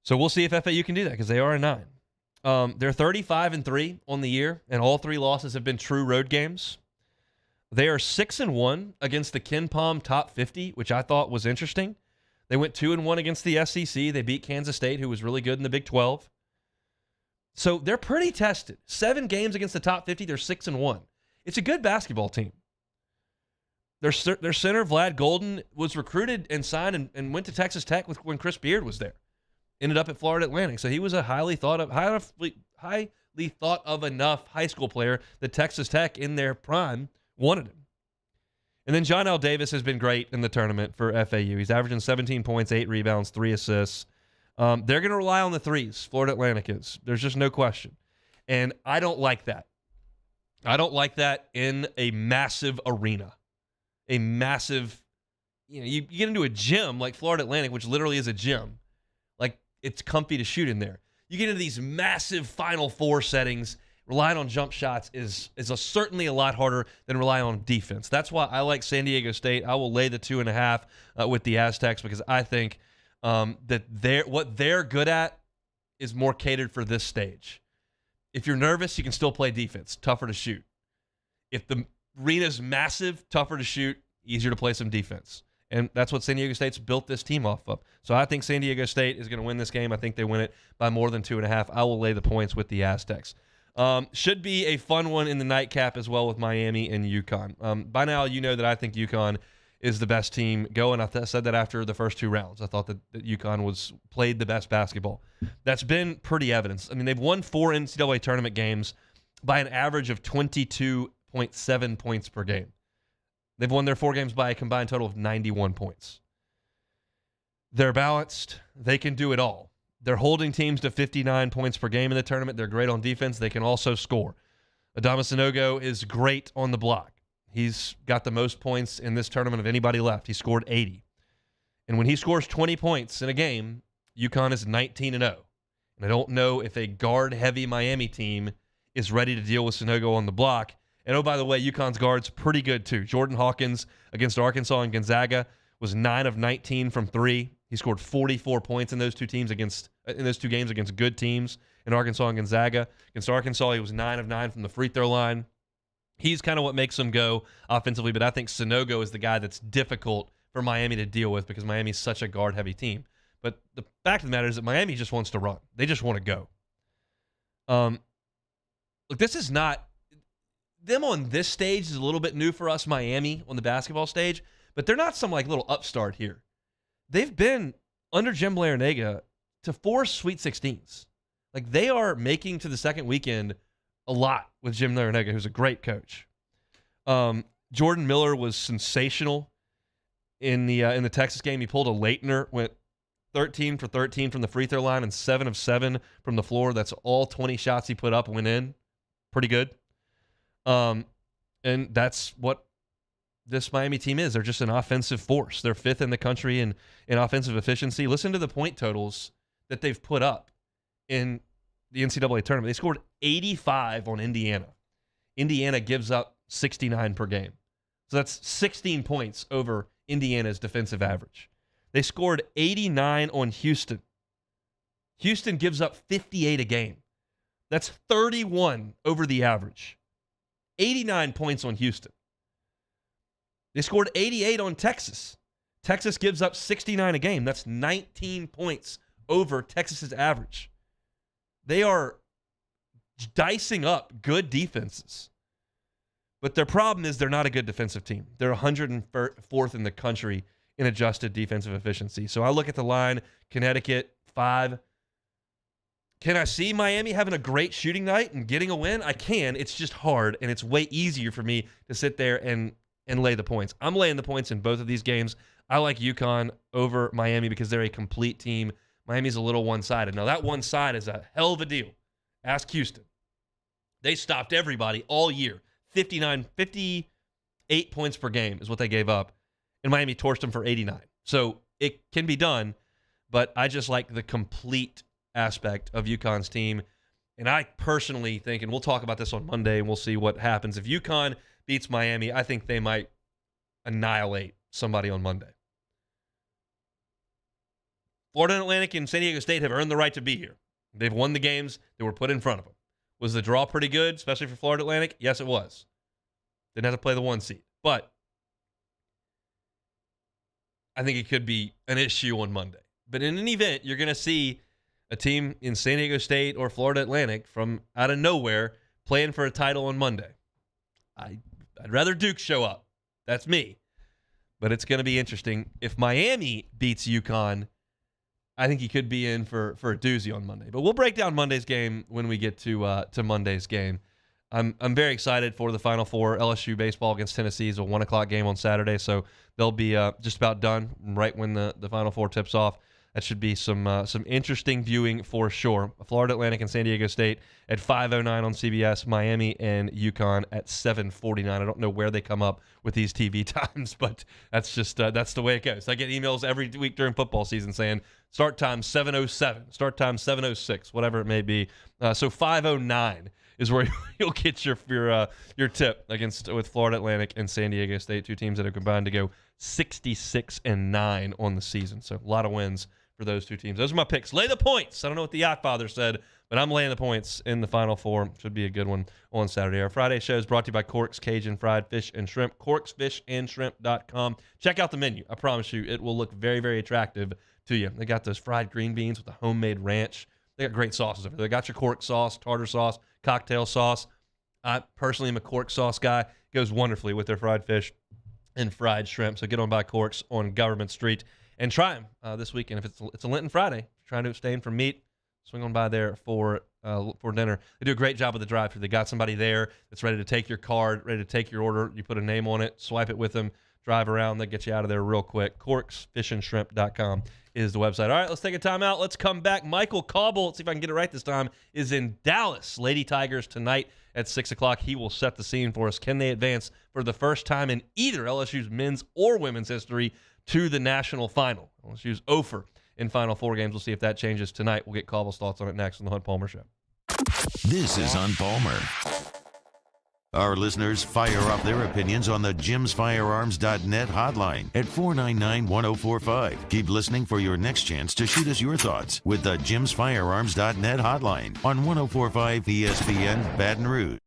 Speaker 2: So we'll see if FAU can do that because they are a 9. They're 35-3 on the year, and all 3 losses have been true road games. They are 6-1 against the Ken Pom top 50, which I thought was interesting. They went 2-1 against the SEC. They beat Kansas State, who was really good in the Big 12. So they're pretty tested. 7 games against the top 50. They're 6-1. It's a good basketball team. Their center, Vlad Golden, was recruited and signed and went to Texas Tech when Chris Beard was there. Ended up at Florida Atlantic. So he was a highly thought of enough high school player that Texas Tech in their prime wanted him. And then John L. Davis has been great in the tournament for FAU. He's averaging 17 points, 8 rebounds, 3 assists. They're going to rely on the threes, Florida Atlantic is. There's just no question. And I don't like that. I don't like that in a massive arena. A massive, you get into a gym like Florida Atlantic, which literally is a gym. Like, it's comfy to shoot in there. You get into these massive Final Four settings, relying on jump shots is certainly a lot harder than relying on defense. That's why I like San Diego State. I will lay the 2.5 with the Aztecs because I think that what they're good at is more catered for this stage. If you're nervous, you can still play defense. Tougher to shoot. If the arena's massive, tougher to shoot, easier to play some defense. And that's what San Diego State's built this team off of. So I think San Diego State is going to win this game. I think they win it by more than 2.5. I will lay the points with the Aztecs. Should be a fun one in the nightcap as well with Miami and UConn. By now, you know that I think UConn is the best team going. I said that after the first 2 rounds. I thought that UConn played the best basketball. That's been pretty evident. I mean, they've won 4 NCAA tournament games by an average of 22.7 points per game. They've won their 4 games by a combined total of 91 points. They're balanced. They can do it all. They're holding teams to 59 points per game in the tournament. They're great on defense. They can also score. Adama Sanogo is great on the block. He's got the most points in this tournament of anybody left. He scored 80. And when he scores 20 points in a game, UConn is 19-0. And I don't know if a guard-heavy Miami team is ready to deal with Sanogo on the block. And oh, by the way, UConn's guard's pretty good too. Jordan Hawkins against Arkansas and Gonzaga was 9 of 19 from 3. He scored 44 points in those 2 games against good teams in Arkansas and Gonzaga. Against Arkansas, he was 9 of 9 from the free throw line. He's kind of what makes them go offensively, but I think Sanogo is the guy that's difficult for Miami to deal with because Miami's such a guard-heavy team. But the fact of the matter is that Miami just wants to run. They just want to go. Look, this is not – them on this stage is a little bit new for us, Miami, on the basketball stage, but they're not some, like, little upstart here. They've been, under Jim Larrañaga, to 4 Sweet 16s. Like, they are making to the second weekend a lot with Jim Larrañaga, who's a great coach. Jordan Miller was sensational in the Texas game. He pulled a Leitner, went 13 for 13 from the free throw line and 7 of 7 from the floor. That's all 20 shots he put up went in. Pretty good. And that's what this Miami team is. They're just an offensive force. They're 5th in the country in offensive efficiency. Listen to the point totals that they've put up in the NCAA tournament. They scored 85 on Indiana. Indiana gives up 69 per game. So that's 16 points over Indiana's defensive average. They scored 89 on Houston. Houston gives up 58 a game. That's 31 over the average. 89 points on Houston. They scored 88 on Texas. Texas gives up 69 a game. That's 19 points over Texas's average. They are dicing up good defenses. But their problem is they're not a good defensive team. They're 104th in the country in adjusted defensive efficiency. So I look at the line, Connecticut, 5. Can I see Miami having a great shooting night and getting a win? I can. It's just hard, and it's way easier for me to sit there and lay the points. I'm laying the points in both of these games. I like UConn over Miami because they're a complete team. Miami's a little one-sided. Now, that one side is a hell of a deal. Ask Houston. They stopped everybody all year. 58 points per game is what they gave up, and Miami torched them for 89. So it can be done, but I just like the complete aspect of UConn's team. And I personally think, and we'll talk about this on Monday, and we'll see what happens. If UConn beats Miami, I think they might annihilate somebody on Monday. Florida Atlantic and San Diego State have earned the right to be here. They've won the games that were put in front of them. Was the draw pretty good, especially for Florida Atlantic? Yes, it was. Didn't have to play the 1 seed. But I think it could be an issue on Monday. But in any event, you're going to see a team in San Diego State or Florida Atlantic from out of nowhere playing for a title on Monday. I'd rather Duke show up. That's me. But it's going to be interesting. If Miami beats UConn, I think he could be in for a doozy on Monday. But we'll break down Monday's game when we get to Monday's game. I'm very excited for the Final Four. LSU baseball against Tennessee is a 1 o'clock game on Saturday, so they'll be just about done right when the Final Four tips off. That should be some interesting viewing for sure. Florida Atlantic and San Diego State at 5:09 on CBS. Miami and UConn at 7:49. I don't know where they come up with these TV times, but that's just that's the way it goes. I get emails every week during football season saying start time 7:07, start time 7:06, whatever it may be. So 5:09 is where you'll get your tip with Florida Atlantic and San Diego State, two teams that have combined to go 66-9 on the season. So a lot of wins for those two teams. Those are my picks. Lay the points. I don't know what the Yacht Father said, but I'm laying the points in the Final Four. Should be a good one on Saturday. Our Friday show is brought to you by Cork's Cajun Fried Fish and Shrimp. CorksFishandShrimp.com. Check out the menu. I promise you it will look very, very attractive to you. They got those fried green beans with the homemade ranch. They got great sauces over there. They got your Cork sauce, tartar sauce, cocktail sauce. I personally am a Cork sauce guy. It goes wonderfully with their fried fish and fried shrimp. So get on by Cork's on Government Street and try them this weekend. If it's a Lenten Friday, if you're trying to abstain from meat, swing on by there for dinner. They do a great job with the drive-thru. They got somebody there that's ready to take your card, ready to take your order. You put a name on it, swipe it with them, drive around. They get you out of there real quick. CorksFishandShrimp.com is the website. All right, let's take a timeout. Let's come back. Michael Cauble, let's see if I can get it right this time, is in Dallas. Lady Tigers tonight at 6 o'clock. He will set the scene for us. Can they advance for the first time in either LSU's men's or women's history to the national final? LSU's 0 in Final Four games. We'll see if that changes tonight. We'll get Cauble's thoughts on it next on the Hunt Palmer Show.
Speaker 1: This is Hunt Palmer. Our listeners fire off their opinions on the JimsFirearms.net hotline at 499-1045. Keep listening for your next chance to shoot us your thoughts with the JimsFirearms.net hotline on 1045 ESPN Baton Rouge.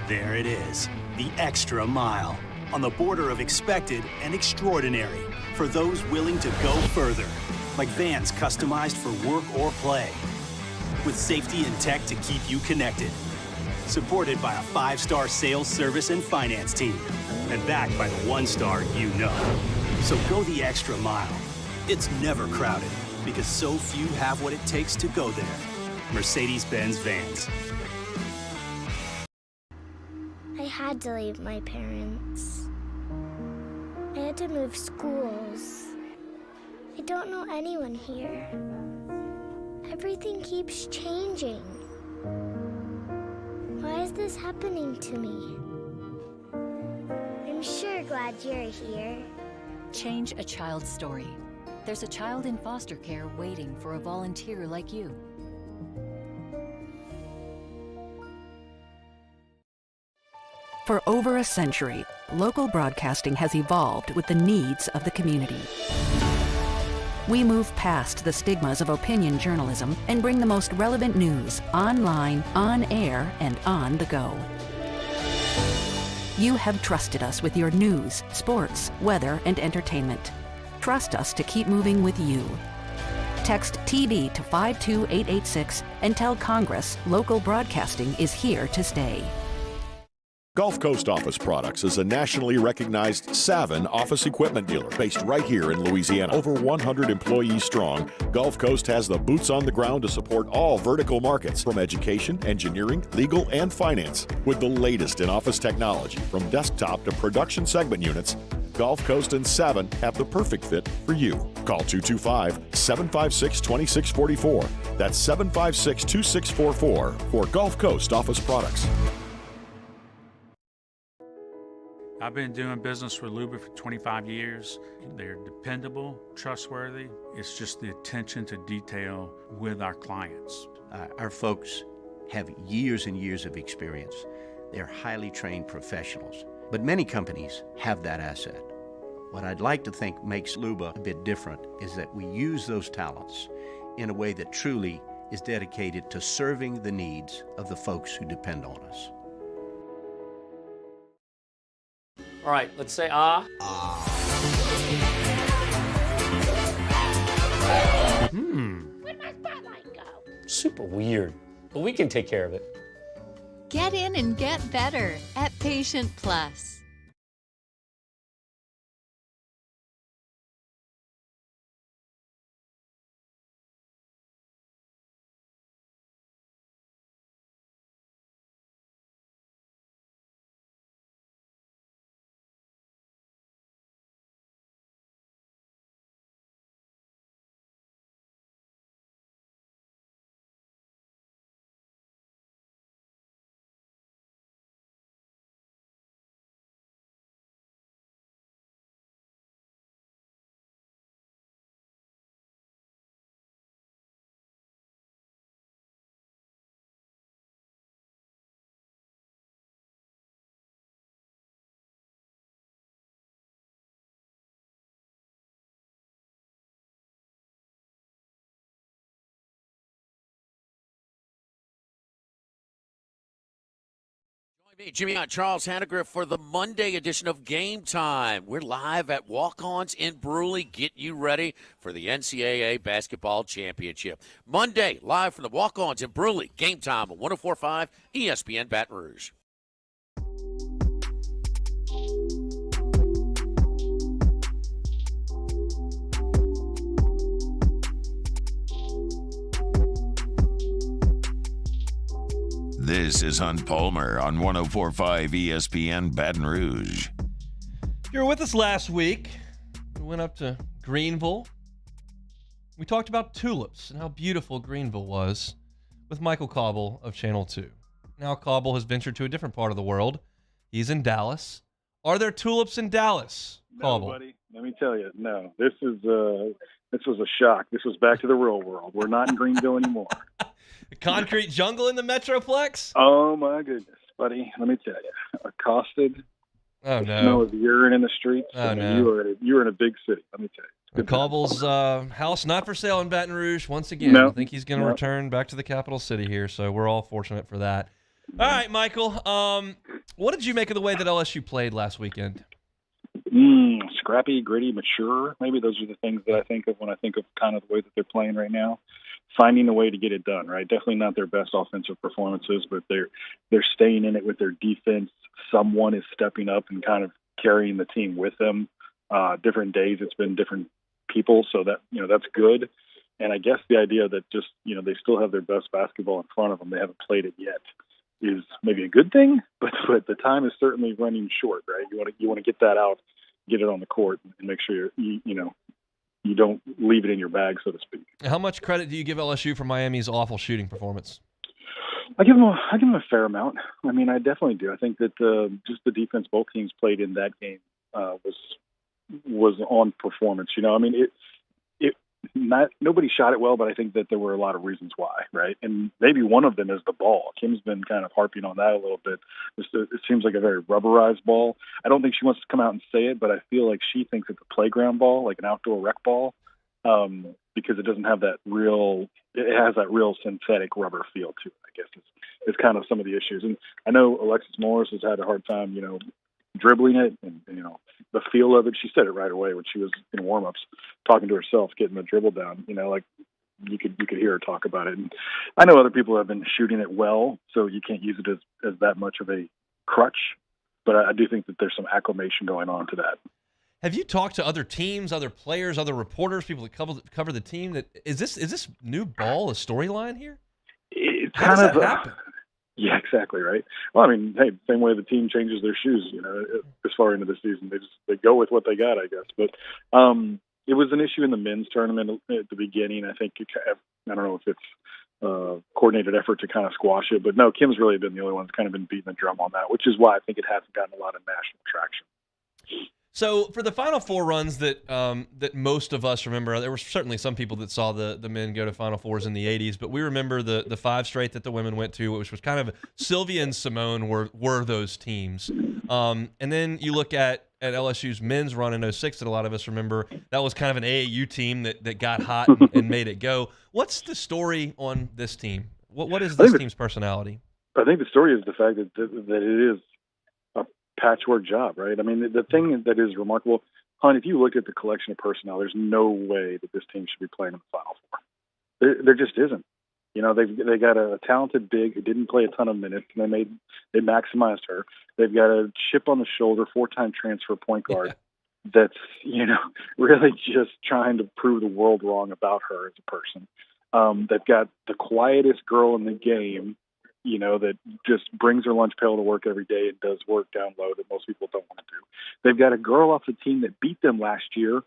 Speaker 8: There it is, the extra mile, on the border of expected and extraordinary for those willing to go further, like vans customized for work or play, with safety and tech to keep you connected, supported by a 5-star sales, service, and finance team, and backed by the 1-star you know. So go the extra mile. It's never crowded, because so few have what it takes to go there. Mercedes-Benz Vans.
Speaker 9: I had to leave my parents. I had to move schools. I don't know anyone here. Everything keeps changing. Why is this happening to me? I'm sure glad you're here.
Speaker 11: Change a child's story. There's a child in foster care waiting for a volunteer like you. For over a century, local broadcasting has evolved with the needs of the community. We move past the stigmas of opinion journalism and bring the most relevant news online, on air, and on the go. You have trusted us with your news, sports, weather, and entertainment. Trust us to keep moving with you. Text TD to 52886 and tell Congress local broadcasting is here to stay.
Speaker 12: Gulf Coast Office Products is a nationally recognized Savin office equipment dealer based right here in Louisiana. Over 100 employees strong, Gulf Coast has the boots on the ground to support all vertical markets, from education, engineering, legal, and finance. With the latest in office technology, from desktop to production segment units, Gulf Coast and Savin have the perfect fit for you. Call 225-756-2644. That's 756-2644 for Gulf Coast Office Products.
Speaker 17: I've been doing business with Luba for 25 years. They're dependable, trustworthy. It's just the attention to detail with our clients.
Speaker 18: Our folks have years and years of experience. They're highly trained professionals. But many companies have that asset. What I'd like to think makes Luba a bit different is that we use those talents in a way that truly is dedicated to serving the needs of the folks who depend on us.
Speaker 4: All right, let's say ah.
Speaker 21: Where'd my spotlight go?
Speaker 4: Super weird, but we can take care of it.
Speaker 21: Get in and get better at Patient Plus.
Speaker 10: Hey, Jimmy and Charles Hannegriff for the Monday edition of Game Time. We're live at Walk-Ons in Brewley, getting you ready for the NCAA Basketball Championship. Monday, live from the Walk-Ons in Brewley. Game Time on 104.5 ESPN Baton Rouge.
Speaker 1: This is Hunt Palmer on 104.5 ESPN Baton Rouge.
Speaker 2: You were with us last week. We went up to Greenville. We talked about tulips and how beautiful Greenville was with Michael Cauble of Channel 2. Now Cauble has ventured to a different part of the world. He's in Dallas. Are there tulips in Dallas, Cauble?
Speaker 13: No, buddy. Let me tell you, no. This was a shock. This was back to the real world. We're not in Greenville anymore.
Speaker 2: The concrete jungle in the Metroplex?
Speaker 13: Oh, my goodness, buddy. Let me tell you. Accosted.
Speaker 2: Oh,
Speaker 13: the
Speaker 2: no.
Speaker 13: smell of urine in the streets.
Speaker 2: Oh,
Speaker 13: I mean,
Speaker 2: no.
Speaker 13: You were in a big city, let me tell you.
Speaker 2: Cauble's house not for sale in Baton Rouge once again.
Speaker 13: No.
Speaker 2: I think he's going to return back to the capital city here, so we're all fortunate for that. All right, Michael. What did you make of the way that LSU played last weekend?
Speaker 13: Scrappy, gritty, mature. Maybe those are the things that I think of when I think of kind of the way that they're playing right now. Finding a way to get it done, right? Definitely not their best offensive performances, but they're staying in it with their defense. Someone is stepping up and kind of carrying the team with them. Different days, it's been different people, so that that's good. And I guess the idea that just they still have their best basketball in front of them, they haven't played it yet, is maybe a good thing. But the time is certainly running short, right? You want to get that out, get it on the court, and make sure you don't leave it in your bag, so to speak.
Speaker 2: How much credit do you give LSU for Miami's awful shooting performance?
Speaker 13: I give them a fair amount. I mean, I definitely do. I think that just the defense both teams played in that game was on performance. I mean, nobody shot it well, but I think that there were a lot of reasons why, right? And maybe one of them is the ball. Kim's been kind of harping on that a little bit. It seems like a very rubberized ball. I don't think she wants to come out and say it, but I feel like she thinks it's a playground ball, like an outdoor rec ball, because it doesn't have that real. It has that real synthetic rubber feel to it. I guess it's kind of some of the issues. And I know Alexis Morris has had a hard time, dribbling it, and the feel of it. She said it right away when she was in warm-ups, talking to herself, getting the dribble down. Like you could hear her talk about it. And I know other people have been shooting it well, so you can't use it as that much of a crutch. But I do think that there's some acclimation going on to that.
Speaker 2: Have you talked to other teams, other players, other reporters, people that cover the team? Is this new ball a storyline here?
Speaker 13: It's
Speaker 2: How
Speaker 13: kind
Speaker 2: does
Speaker 13: of
Speaker 2: that happen?
Speaker 13: Yeah, exactly right. Well, I mean, hey, same way the team changes their shoes, this far into the season, they go with what they got, I guess. But it was an issue in the men's tournament at the beginning. I think I don't know if it's a coordinated effort to kind of squash it, but no, Kim's really been the only one that's kind of been beating the drum on that, which is why I think it hasn't gotten a lot of national traction.
Speaker 2: So for the Final Four runs that that most of us remember, there were certainly some people that saw the men go to Final Fours in the 80s, but we remember the 5 straight that the women went to, which was kind of Sylvia and Simone were those teams. And then you look at LSU's men's run in 06 that a lot of us remember. That was kind of an AAU team that got hot and made it go. What's the story on this team? What is this team's personality?
Speaker 13: I think the story is the fact that it is a patchwork job, right? I mean, the thing that is remarkable, Hunt, if you look at the collection of personnel, there's no way that this team should be playing in the Final Four. There just isn't. You know, they got a talented big who didn't play a ton of minutes, and they maximized her. They've got a chip on the shoulder, 4-time transfer point guard that's, you know, really just trying to prove the world wrong about her as a person. They've got the quietest girl in the game, you know, that just brings her lunch pail to work every day and does work down low that most people don't want to do. They've got a girl off the team that beat them last year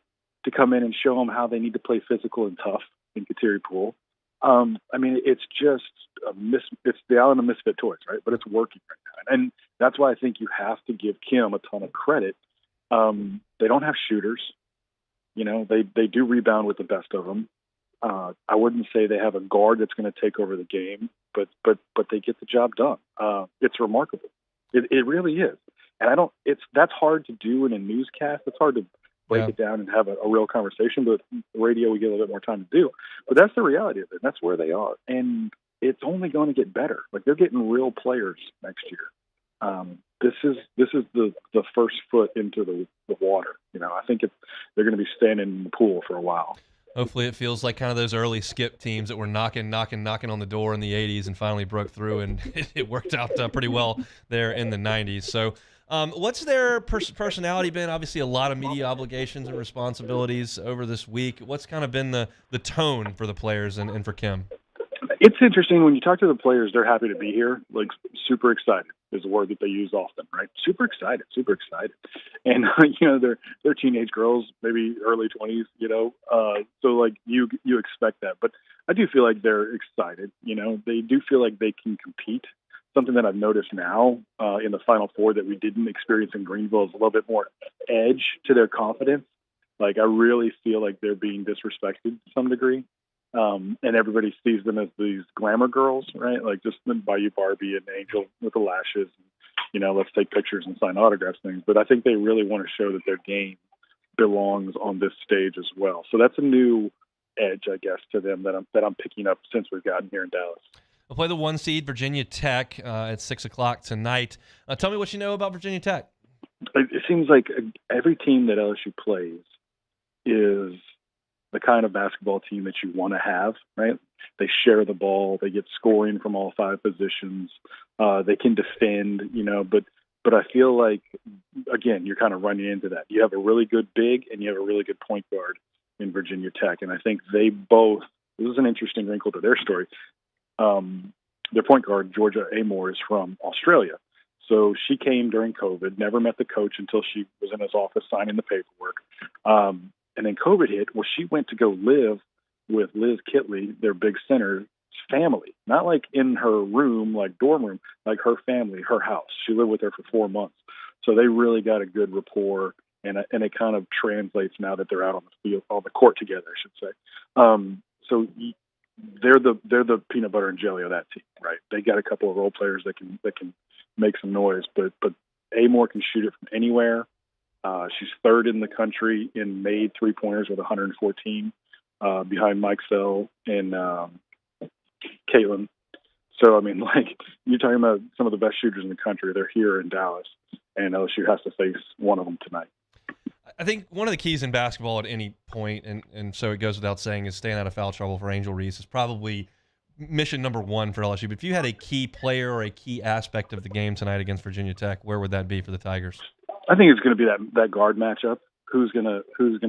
Speaker 13: to come in and show them how they need to play physical and tough in Kateri Poole. I mean, it's just it's the island of misfit toys, right? But it's working right now. And that's why I think you have to give Kim a ton of credit. They don't have shooters. You know, they do rebound with the best of them. I wouldn't say they have a guard that's going to take over the game, but they get the job done. It's remarkable. It really is. And that's hard to do in a newscast. It's hard to break it down and have a real conversation, but radio we get a little bit more time to do. But that's the reality of it. That's where they are. And it's only going to get better. Like, they're getting real players next year. This is the first foot into the water. You know, I think they're going to be standing in the pool for a while.
Speaker 2: Hopefully it feels like kind of those early skip teams that were knocking on the door in the 80s and finally broke through, and it worked out pretty well there in the 90s. So what's their personality been? Obviously a lot of media obligations and responsibilities over this week. What's kind of been the tone for the players and for Kim?
Speaker 13: It's interesting when you talk to the players, they're happy to be here. Like, super excited is a word that they use often, right? Super excited. And, you know, they're teenage girls, maybe early 20s, you know, so like you expect that. But I do feel like they're excited. You know, they do feel like they can compete. Something that I've noticed now in the Final Four that we didn't experience in Greenville is a little bit more edge to their confidence. Like, I really feel like they're being disrespected to some degree. And everybody sees them as these glamour girls, right? Like, just the Bayou Barbie and Angel with the lashes, and, you know, let's take pictures and sign autographs things. But I think they really want to show that their game belongs on this stage as well. So that's a new edge, I guess, to them that I'm picking up since we've gotten here in Dallas.
Speaker 2: We'll play the 1 seed Virginia Tech at 6 o'clock tonight. Tell me what you know about Virginia Tech.
Speaker 13: It seems like every team that LSU plays is the kind of basketball team that you want to have, right? They share the ball. They get scoring from all 5 positions. They can defend, you know, but I feel like, again, you're kind of running into that. You have a really good big and you have a really good point guard in Virginia Tech. And I think they both, this is an interesting wrinkle to their story. Their point guard, Georgia Amore, is from Australia. So she came during COVID, never met the coach until she was in his office signing the paperwork. And then COVID hit. Well, she went to go live with Liz Kitley, their big center's family, not like in her room, like dorm room, like her family, her house. She lived with her for 4 months. So they really got a good rapport, and it kind of translates now that they're out on the field, on the court together, I should say. So they're the peanut butter and jelly of that team, right? They got a couple of role players that can make some noise, but Amore can shoot it from anywhere. She's 3rd in the country in made 3-pointers with 114, behind Mike Sell and Caitlin. So, I mean, like, you're talking about some of the best shooters in the country. They're here in Dallas, and LSU has to face one of them tonight.
Speaker 2: I think one of the keys in basketball at any point, and so it goes without saying, is staying out of foul trouble for Angel Reese is probably mission number 1 for LSU. But if you had a key player or a key aspect of the game tonight against Virginia Tech, where would that be for the Tigers?
Speaker 13: I think it's going to be that guard matchup. Who's gonna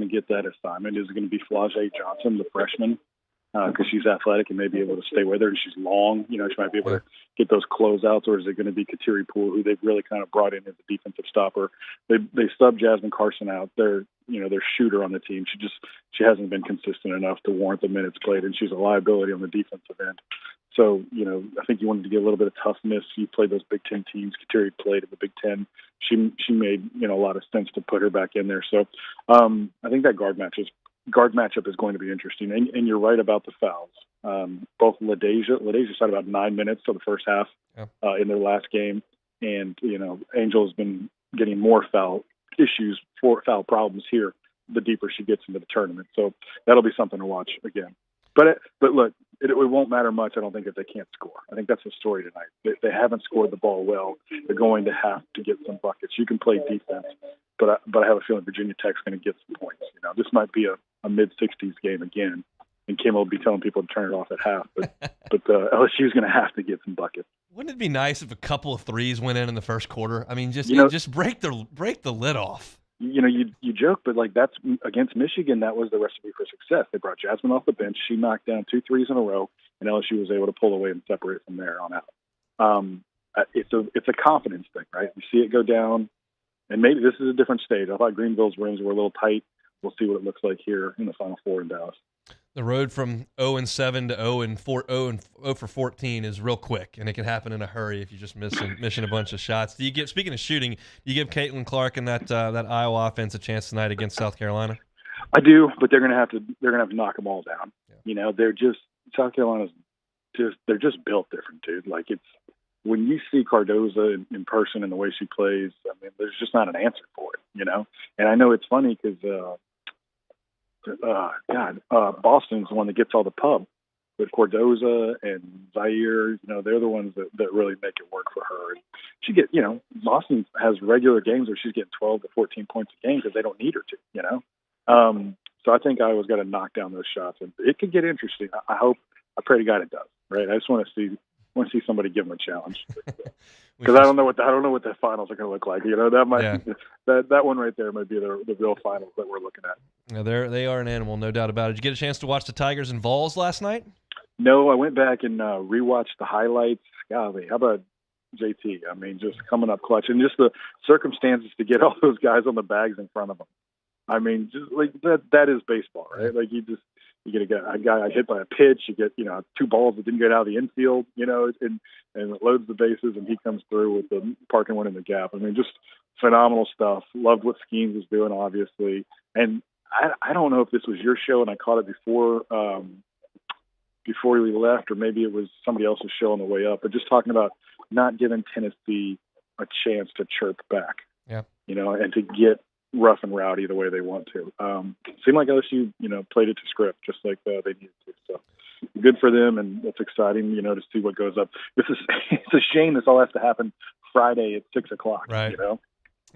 Speaker 13: get that assignment? Is it going to be Flau'jae Johnson, the freshman, because she's athletic and may be able to stay with her, and she's long. You know, she might be able to get those closeouts. Or is it going to be Kateri Poole, who they've really kind of brought in as a defensive stopper? They subbed Jasmine Carson out. Their shooter on the team. She hasn't been consistent enough to warrant the minutes played, and she's a liability on the defensive end. So, I think you wanted to get a little bit of toughness. You played those Big Ten teams. Kateri played in the Big Ten. She made, a lot of sense to put her back in there. So I think that guard matchup is going to be interesting. And you're right about the fouls. Both LaDeja had about 9 minutes for the first half in their last game. And, Angel has been getting more foul problems here the deeper she gets into the tournament. So that'll be something to watch again. But look, it won't matter much, I don't think, if they can't score. I think that's the story tonight. They haven't scored the ball well. They're going to have to get some buckets. You can play defense, but I have a feeling Virginia Tech's going to get some points. This might be a mid-60s game again, and Kim will be telling people to turn it off at half. But LSU's going to have to get some buckets.
Speaker 2: Wouldn't it be nice if a couple of threes went in the first quarter? I mean, just break the lid off.
Speaker 13: You joke, but that's against Michigan. That was the recipe for success. They brought Jasmine off the bench. She knocked down 2 threes in a row, and LSU was able to pull away and separate from there on out. It's a confidence thing, right? You see it go down, and maybe this is a different stage. I thought Greenville's rims were a little tight. We'll see what it looks like here in the Final Four in Dallas.
Speaker 2: The road from 0-7 to 0 for 14 is real quick, and it can happen in a hurry if you just missing a bunch of shots. Speaking of shooting, do you give Caitlin Clark and that Iowa offense a chance tonight against South Carolina?
Speaker 13: I do, but they're gonna have to knock them all down. Yeah. They're just South Carolina's they're just built different, dude. It's when you see Cardoza in person and the way she plays. I mean, there's just not an answer for it, And I know it's funny because. Boston's the one that gets all the pub, but Cardoza and Zaire, they're the ones that really make it work for her. And she Boston has regular games where she's getting 12 to 14 points a game because they don't need her to, So I think Iowa's got to knock down those shots, and it could get interesting. I pray to God it does. Right? I just want to see somebody give them a challenge. Because I don't know what the finals are going to look like. That might that one right there might be the real finals that we're looking at.
Speaker 2: Yeah, they are an animal, no doubt about it. Did you get a chance to watch the Tigers and Vols last night?
Speaker 13: No, I went back and rewatched the highlights. Golly, how about JT? I mean, just coming up clutch, and just the circumstances to get all those guys on the bags in front of them. I mean, just that is baseball, right? You get a guy hit by a pitch. You get 2 balls that didn't get out of the infield, and it loads the bases, and he comes through with the parking one in the gap. I mean, just phenomenal stuff. Loved what Skeens was doing, obviously. And I don't know if this was your show and I caught it before we left, or maybe it was somebody else's show on the way up. But just talking about not giving Tennessee a chance to chirp back, and to get rough and rowdy the way they want to. Seemed like LSU, played it to script just like they needed to. So good for them, and it's exciting, to see what goes up. It's a shame this all has to happen Friday at 6:00.
Speaker 2: Right.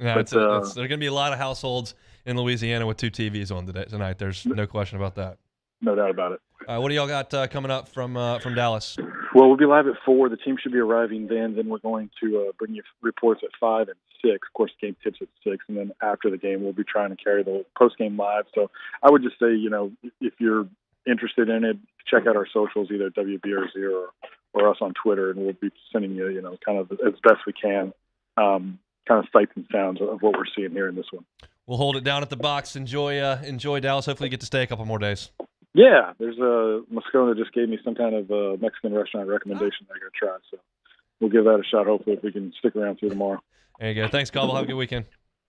Speaker 2: Yeah, but there's going to be a lot of households in Louisiana with 2 TVs on tonight. There's no question about that.
Speaker 13: No doubt about it.
Speaker 2: What do y'all got coming up from Dallas?
Speaker 13: Well, we'll be live at 4. The team should be arriving then. Then we're going to bring you reports at 5 and 6. Of course, the game tips at 6. And then after the game, we'll be trying to carry the post-game live. So I would just say, if you're interested in it, check out our socials, either WBRZ or us on Twitter, and we'll be sending you, kind of as best we can, kind of sights and sounds of what we're seeing here in this one.
Speaker 2: We'll hold it down at the box. Enjoy Dallas. Hopefully you get to stay a couple more days.
Speaker 13: Yeah, there's a Moscona just gave me some kind of Mexican restaurant recommendation I got to try. So we'll give that a shot. Hopefully if we can stick around through tomorrow.
Speaker 2: There you go. Thanks, Cobble. Have a good weekend.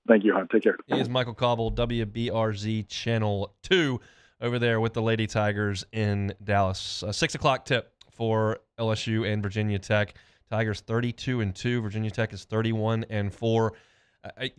Speaker 13: Thank you, hon. Take care.
Speaker 2: He is Michael Cobble, WBRZ Channel 2, over there with the Lady Tigers in Dallas. 6:00 tip for LSU and Virginia Tech. Tigers 32-2. Virginia Tech is 31-4.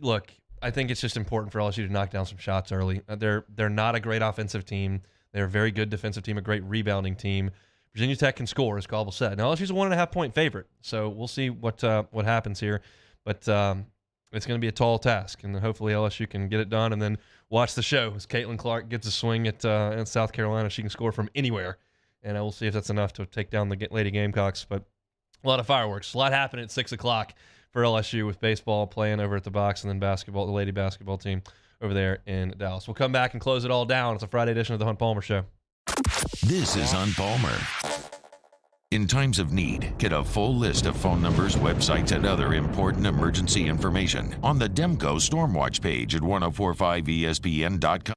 Speaker 2: Look, I think it's just important for LSU to knock down some shots early. They're not a great offensive team. They're a very good defensive team, a great rebounding team. Virginia Tech can score, as Cobble said. Now, LSU's a 1.5-point favorite, so we'll see what happens here. But it's going to be a tall task, and hopefully LSU can get it done and then watch the show as Caitlin Clark gets a swing at South Carolina. She can score from anywhere, and we'll see if that's enough to take down the Lady Gamecocks. But a lot of fireworks. A lot happening at 6:00 for LSU with baseball playing over at the box, and then basketball, the lady basketball team over there in Dallas. We'll come back and close it all down. It's a Friday edition of the Hunt Palmer Show.
Speaker 1: This is Hunt Palmer. In times of need, get a full list of phone numbers, websites, and other important emergency information on the Demco Stormwatch page at 1045ESPN.com.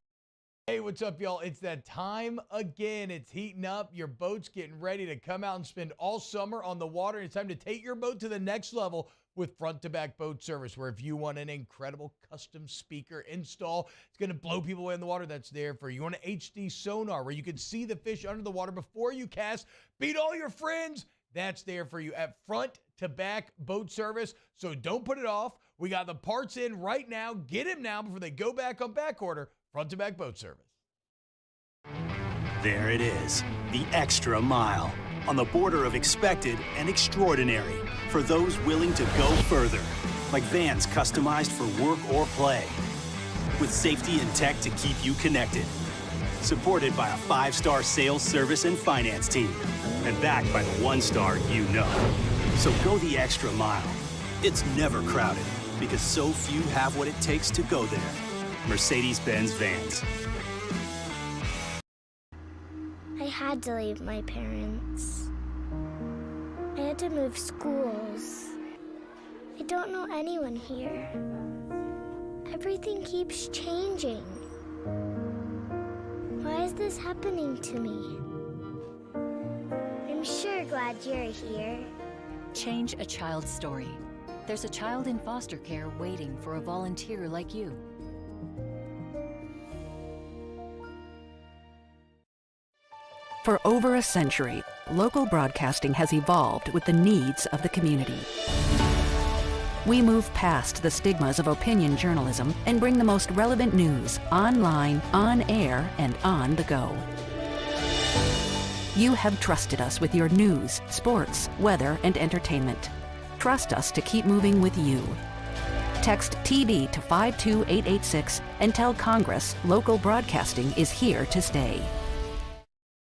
Speaker 3: Hey, what's up, y'all? It's that time again. It's heating up. Your boat's getting ready to come out and spend all summer on the water. It's time to take your boat to the next level with front-to-back boat service, where if you want an incredible custom speaker install, it's going to blow people away in the water, that's there for you. You want an HD sonar where you can see the fish under the water before you cast, beat all your friends, that's there for you at front-to-back boat service. So don't put it off. We got the parts in right now. Get them now before they go back on back order. Front-to-back boat service.
Speaker 8: There it is, the extra mile, on the border of expected and extraordinary, for those willing to go further, like vans customized for work or play, with safety and tech to keep you connected, supported by a 5-star sales, service, and finance team, and backed by the 1-star you know. So go the extra mile. It's never crowded, because so few have what it takes to go there. Mercedes-Benz Vans.
Speaker 9: I had to leave my parents. I had to move schools. I don't know anyone here. Everything keeps changing. Why is this happening to me? I'm sure glad you're here.
Speaker 11: Change a child's story. There's a child in foster care waiting for a volunteer like you. For over a century, local broadcasting has evolved with the needs of the community. We move past the stigmas of opinion journalism and bring the most relevant news online, on air, and on the go. You have trusted us with your news, sports, weather, and entertainment. Trust us to keep moving with you. Text TV to 52886 and tell Congress local broadcasting is here to stay.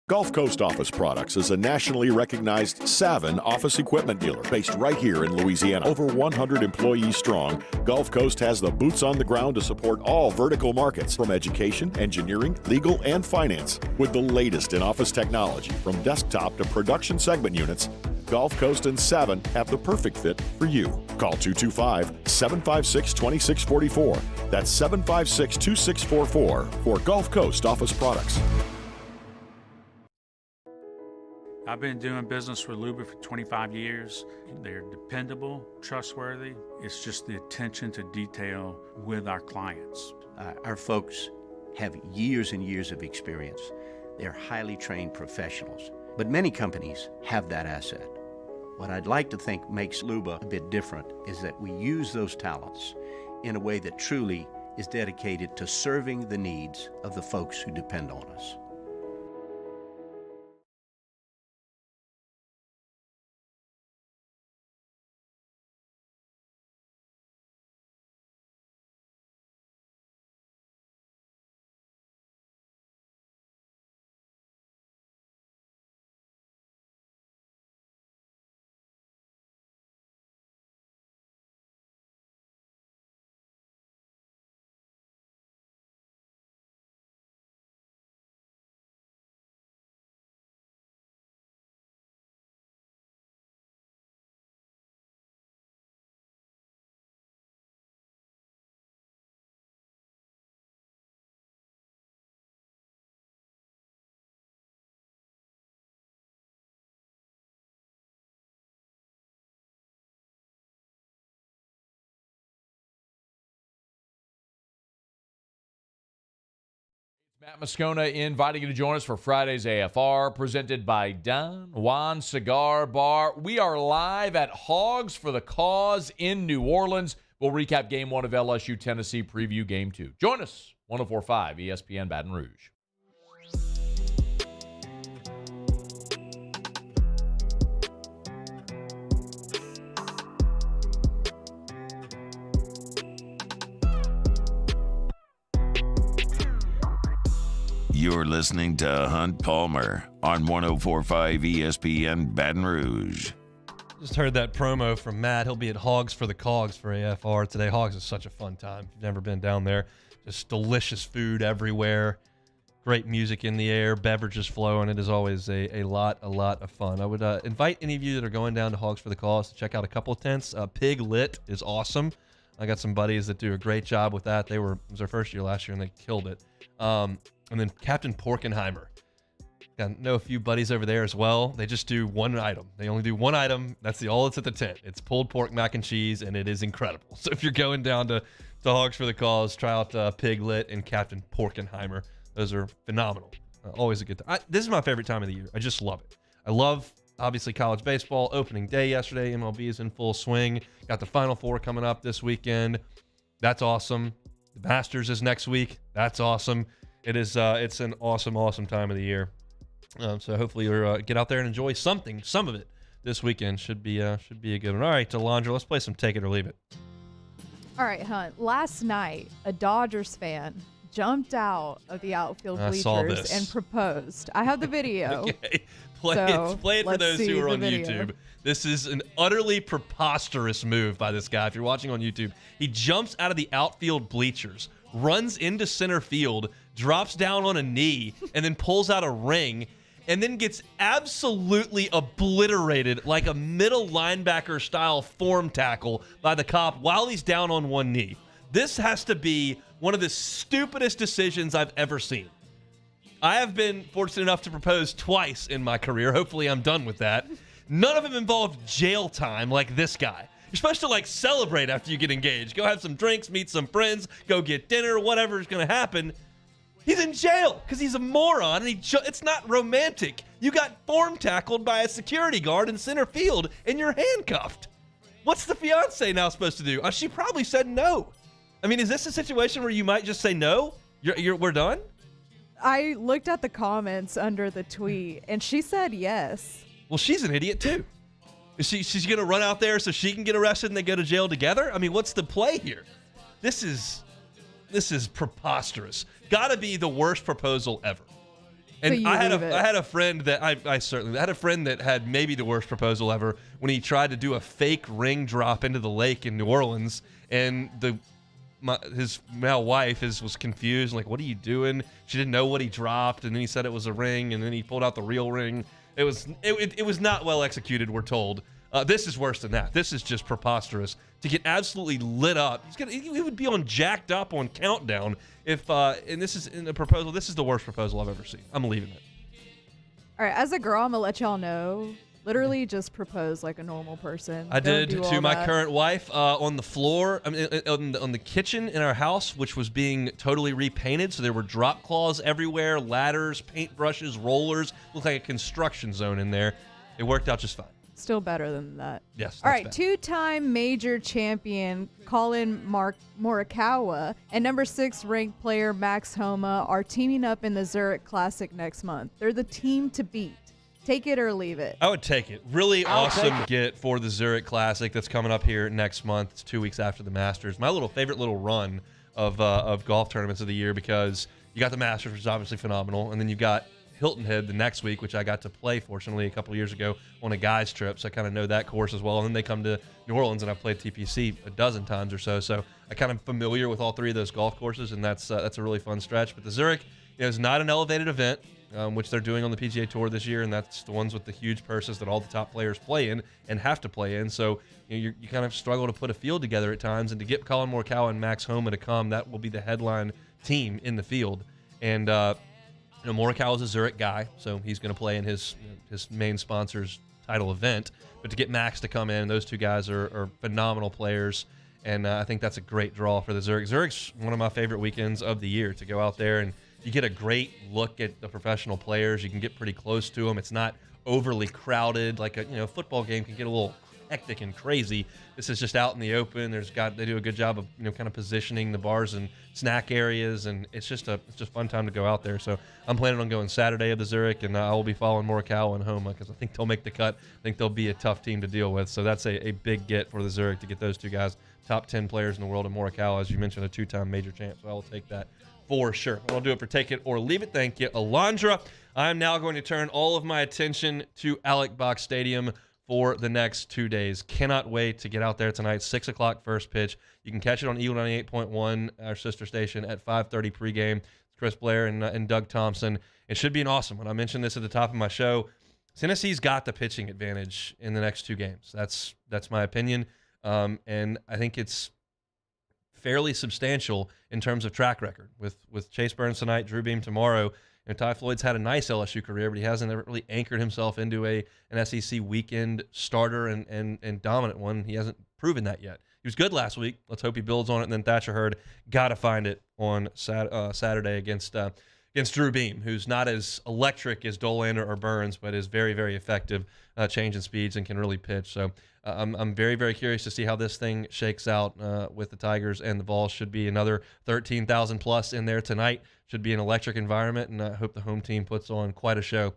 Speaker 12: Gulf Coast Office Products is a nationally recognized Savin office equipment dealer based right here in Louisiana. Over 100 employees strong, Gulf Coast has the boots on the ground to support all vertical markets, from education, engineering, legal, and finance. With the latest in office technology, from desktop to production segment units, Gulf Coast and Savin have the perfect fit for you. Call 225-756-2644. That's 756-2644 for Gulf Coast Office Products.
Speaker 17: I've been doing business with Luba for 25 years. They're dependable, trustworthy. It's just the attention to detail with our clients.
Speaker 18: Our folks have years and years of experience. They're highly trained professionals. But many companies have that asset. What I'd like to think makes Luba a bit different is that we use those talents in a way that truly is dedicated to serving the needs of the folks who depend on us.
Speaker 7: Matt Moscona inviting you to join us for Friday's AFR, presented by Don Juan Cigar Bar. We are live at Hogs for the Cause in New Orleans. We'll recap Game 1 of LSU Tennessee, preview Game 2. Join us, 104.5 ESPN Baton Rouge.
Speaker 1: You're listening to Hunt Palmer on 104.5 ESPN Baton Rouge.
Speaker 2: Just heard that promo from Matt. He'll be at Hogs for the Cogs for AFR today. Hogs is such a fun time. If you've never been down there, just delicious food everywhere. Great music in the air, beverages flowing. It is always a lot of fun. I would invite any of you that are going down to Hogs for the Cause to check out a couple of tents. Pig Lit is awesome. I got some buddies that do a great job with that. It was their first year last year, and they killed it. And then Captain Porkenheimer. I know a few buddies over there as well. They just do one item. They only do one item. That's all that's at the tent. It's pulled pork mac and cheese, and it is incredible. So if you're going down to Hogs for the Cause, try out Piglet and Captain Porkenheimer. Those are phenomenal. Always a good time. This is my favorite time of the year. I just love it. I love, obviously, college baseball. Opening day yesterday. MLB is in full swing. Got the Final Four coming up this weekend. That's awesome. The Masters is next week. That's awesome. It is. It's an awesome, awesome time of the year. So hopefully you'll get out there and enjoy some of it this weekend. Should be a good one. All right, Alondra, let's play some Take It or Leave It.
Speaker 5: All right, Hunt. Last night, a Dodgers fan jumped out of the outfield bleachers and proposed. I have the video.
Speaker 2: Okay. Play it for those who are on YouTube. This is an utterly preposterous move by this guy. If you're watching on YouTube, he jumps out of the outfield bleachers, runs into center field, drops down on a knee, and then pulls out a ring, and then gets absolutely obliterated like a middle linebacker style form tackle by the cop while he's down on one knee. This has to be one of the stupidest decisions I've ever seen. I have been fortunate enough to propose twice in my career. Hopefully I'm done with that. None of them involved jail time like this guy. You're supposed to celebrate after you get engaged. Go have some drinks, meet some friends, go get dinner, whatever is going to happen. He's in jail because he's a moron, and it's not romantic. You got form tackled by a security guard in center field, and you're handcuffed. What's the fiance now supposed to do? She probably said no. I mean, is this a situation where you might just say no? We're done?
Speaker 5: I looked at the comments under the tweet, and she said yes.
Speaker 2: Well, she's an idiot, too. She's going to run out there so she can get arrested and they go to jail together? I mean, what's the play here? This is preposterous. Got to be the worst proposal ever. And
Speaker 5: So
Speaker 2: I had a friend that I certainly had a friend that had maybe the worst proposal ever when he tried to do a fake ring drop into the lake in New Orleans, and his now wife was confused, like, what are you doing? She didn't know what he dropped, and then he said it was a ring, and then he pulled out the real ring. It was not well executed, we're told. This is worse than that. This is just preposterous. To get absolutely lit up, he would be on jacked up on Countdown if. And this is in a proposal. This is the worst proposal I've ever seen. I'm leaving it.
Speaker 5: All right, as a girl, I'm gonna let y'all know. Literally, just propose like a normal person.
Speaker 2: I
Speaker 5: Don't
Speaker 2: did
Speaker 5: do
Speaker 2: to
Speaker 5: all
Speaker 2: my
Speaker 5: that.
Speaker 2: current wife on the floor, on the kitchen in our house, which was being totally repainted. So there were drop claws everywhere, ladders, paintbrushes, rollers. Looked like a construction zone in there. It worked out just fine.
Speaker 5: Still better than that.
Speaker 2: Yes.
Speaker 5: All right,
Speaker 2: bad.
Speaker 5: two-time major champion Colin Morikawa and number 6 ranked player Max Homa are teaming up in the Zurich Classic next month. They're the team to beat. Take it or leave it.
Speaker 2: I would take it. Really awesome get for the Zurich Classic that's coming up here next month. It's 2 weeks after the Masters. My favorite little run of golf tournaments of the year, because you got the Masters, which is obviously phenomenal, and then you got Hilton Head the next week, which I got to play, fortunately, a couple of years ago on a guy's trip, so I kind of know that course as well. And then they come to New Orleans, and I've played TPC a dozen times or so, so I kind of familiar with all 3 of those golf courses, and that's a really fun stretch. But the Zurich is not an elevated event, which they're doing on the PGA Tour this year, and that's the ones with the huge purses that all the top players play in and have to play in. So you kind of struggle to put a field together at times, and to get Colin Morikawa and Max Homa to come, that will be the headline team in the field. And Morikawa is a Zurich guy, so he's going to play in his main sponsor's title event. But to get Max to come in, those 2 guys are phenomenal players, and I think that's a great draw for the Zurich. Zurich's one of my favorite weekends of the year to go out there, and you get a great look at the professional players. You can get pretty close to them. It's not overly crowded like a football game can get a little hectic and crazy. This is just out in the open. They do a good job of kind of positioning the bars and snack areas, and it's just fun time to go out there. So I'm planning on going Saturday of the Zurich, and I will be following Morikawa and Homa because I think they'll make the cut. I think they'll be a tough team to deal with. So that's a big get for the Zurich to get those 2 guys, top 10 players in the world, and Morikawa, as you mentioned, a 2-time major champ. So I will take that for sure. I'll do it for Take It or Leave It. Thank you, Alondra. I'm now going to turn all of my attention to Alec Box Stadium for the next 2 days. Cannot wait to get out there tonight. 6 o'clock first pitch. You can catch it on Eagle 98.1, our sister station, at 5:30 pregame. Chris Blair and Doug Thompson. It should be an awesome one. I mentioned this at the top of my show. Tennessee's got the pitching advantage in the next 2 games. That's my opinion. And I think it's fairly substantial in terms of track record. With Chase Burns tonight, Drew Beam tomorrow. Ty Floyd's had a nice LSU career, but he hasn't ever really anchored himself into an SEC weekend starter and dominant one. He hasn't proven that yet. He was good last week. Let's hope he builds on it. And then Thatcher Hurd, got to find it on Saturday against Drew Beam, who's not as electric as Dolander or Burns, but is very, very effective changing speeds and can really pitch. So I'm very, very curious to see how this thing shakes out with the Tigers and the Vols. Should be another 13,000 plus in there tonight. Should be an electric environment, and I hope the home team puts on quite a show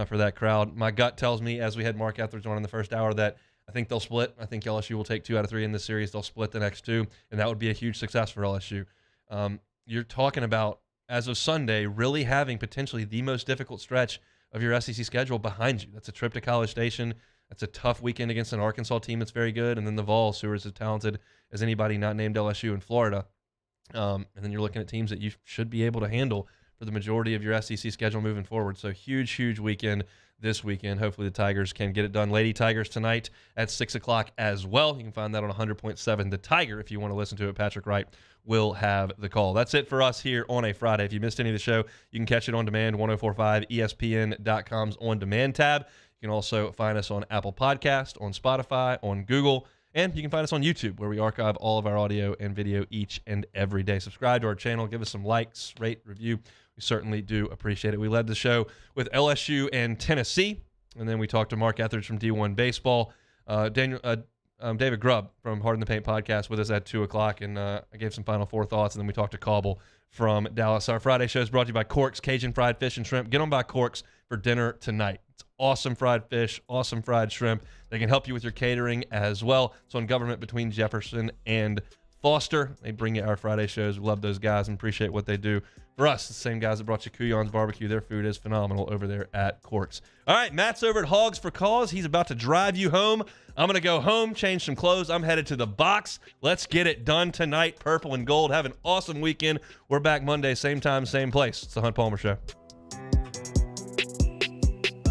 Speaker 2: for that crowd. My gut tells me, as we had Mark Etheridge on in the first hour, that I think they'll split. I think LSU will take 2 out of 3 in this series. They'll split the next 2, and that would be a huge success for LSU. You're talking about, as of Sunday, really having potentially the most difficult stretch of your SEC schedule behind you. That's a trip to College Station. That's a tough weekend against an Arkansas team that's very good, and then the Vols, who are as talented as anybody not named LSU in Florida. And then you're looking at teams that you should be able to handle for the majority of your SEC schedule moving forward. So huge, huge weekend this weekend. Hopefully the Tigers can get it done. Lady Tigers tonight at 6 o'clock as well. You can find that on 100.7 The Tiger if you want to listen to it. Patrick Wright will have the call. That's it for us here on a Friday. If you missed any of the show, you can catch it on demand, 1045ESPN.com's on-demand tab. You can also find us on Apple Podcast, on Spotify, on Google, and you can find us on YouTube, where we archive all of our audio and video each and every day. Subscribe to our channel. Give us some likes, rate, review. We certainly do appreciate it. We led the show with LSU and Tennessee, and then we talked to Mark Etheridge from D1 Baseball. David Grubb from Hard in the Paint podcast with us at 2 o'clock, and I gave some final four thoughts, and then we talked to Cauble from Dallas. Our Friday show is brought to you by Corks Cajun Fried Fish and Shrimp. Get on by Corks for dinner tonight. It's awesome fried fish, awesome fried shrimp. They can help you with your catering as well. It's on Government between Jefferson and Foster. They bring you our Friday shows. We love those guys and appreciate what they do for us. The same guys that brought you Kuyon's Barbecue. Their food is phenomenal over there at Corks. All right, Matt's over at Hogs for Cause. He's about to drive you home. I'm going to go home, change some clothes. I'm headed to the box. Let's get it done tonight. Purple and gold. Have an awesome weekend. We're back Monday, same time, same place. It's the Hunt Palmer Show.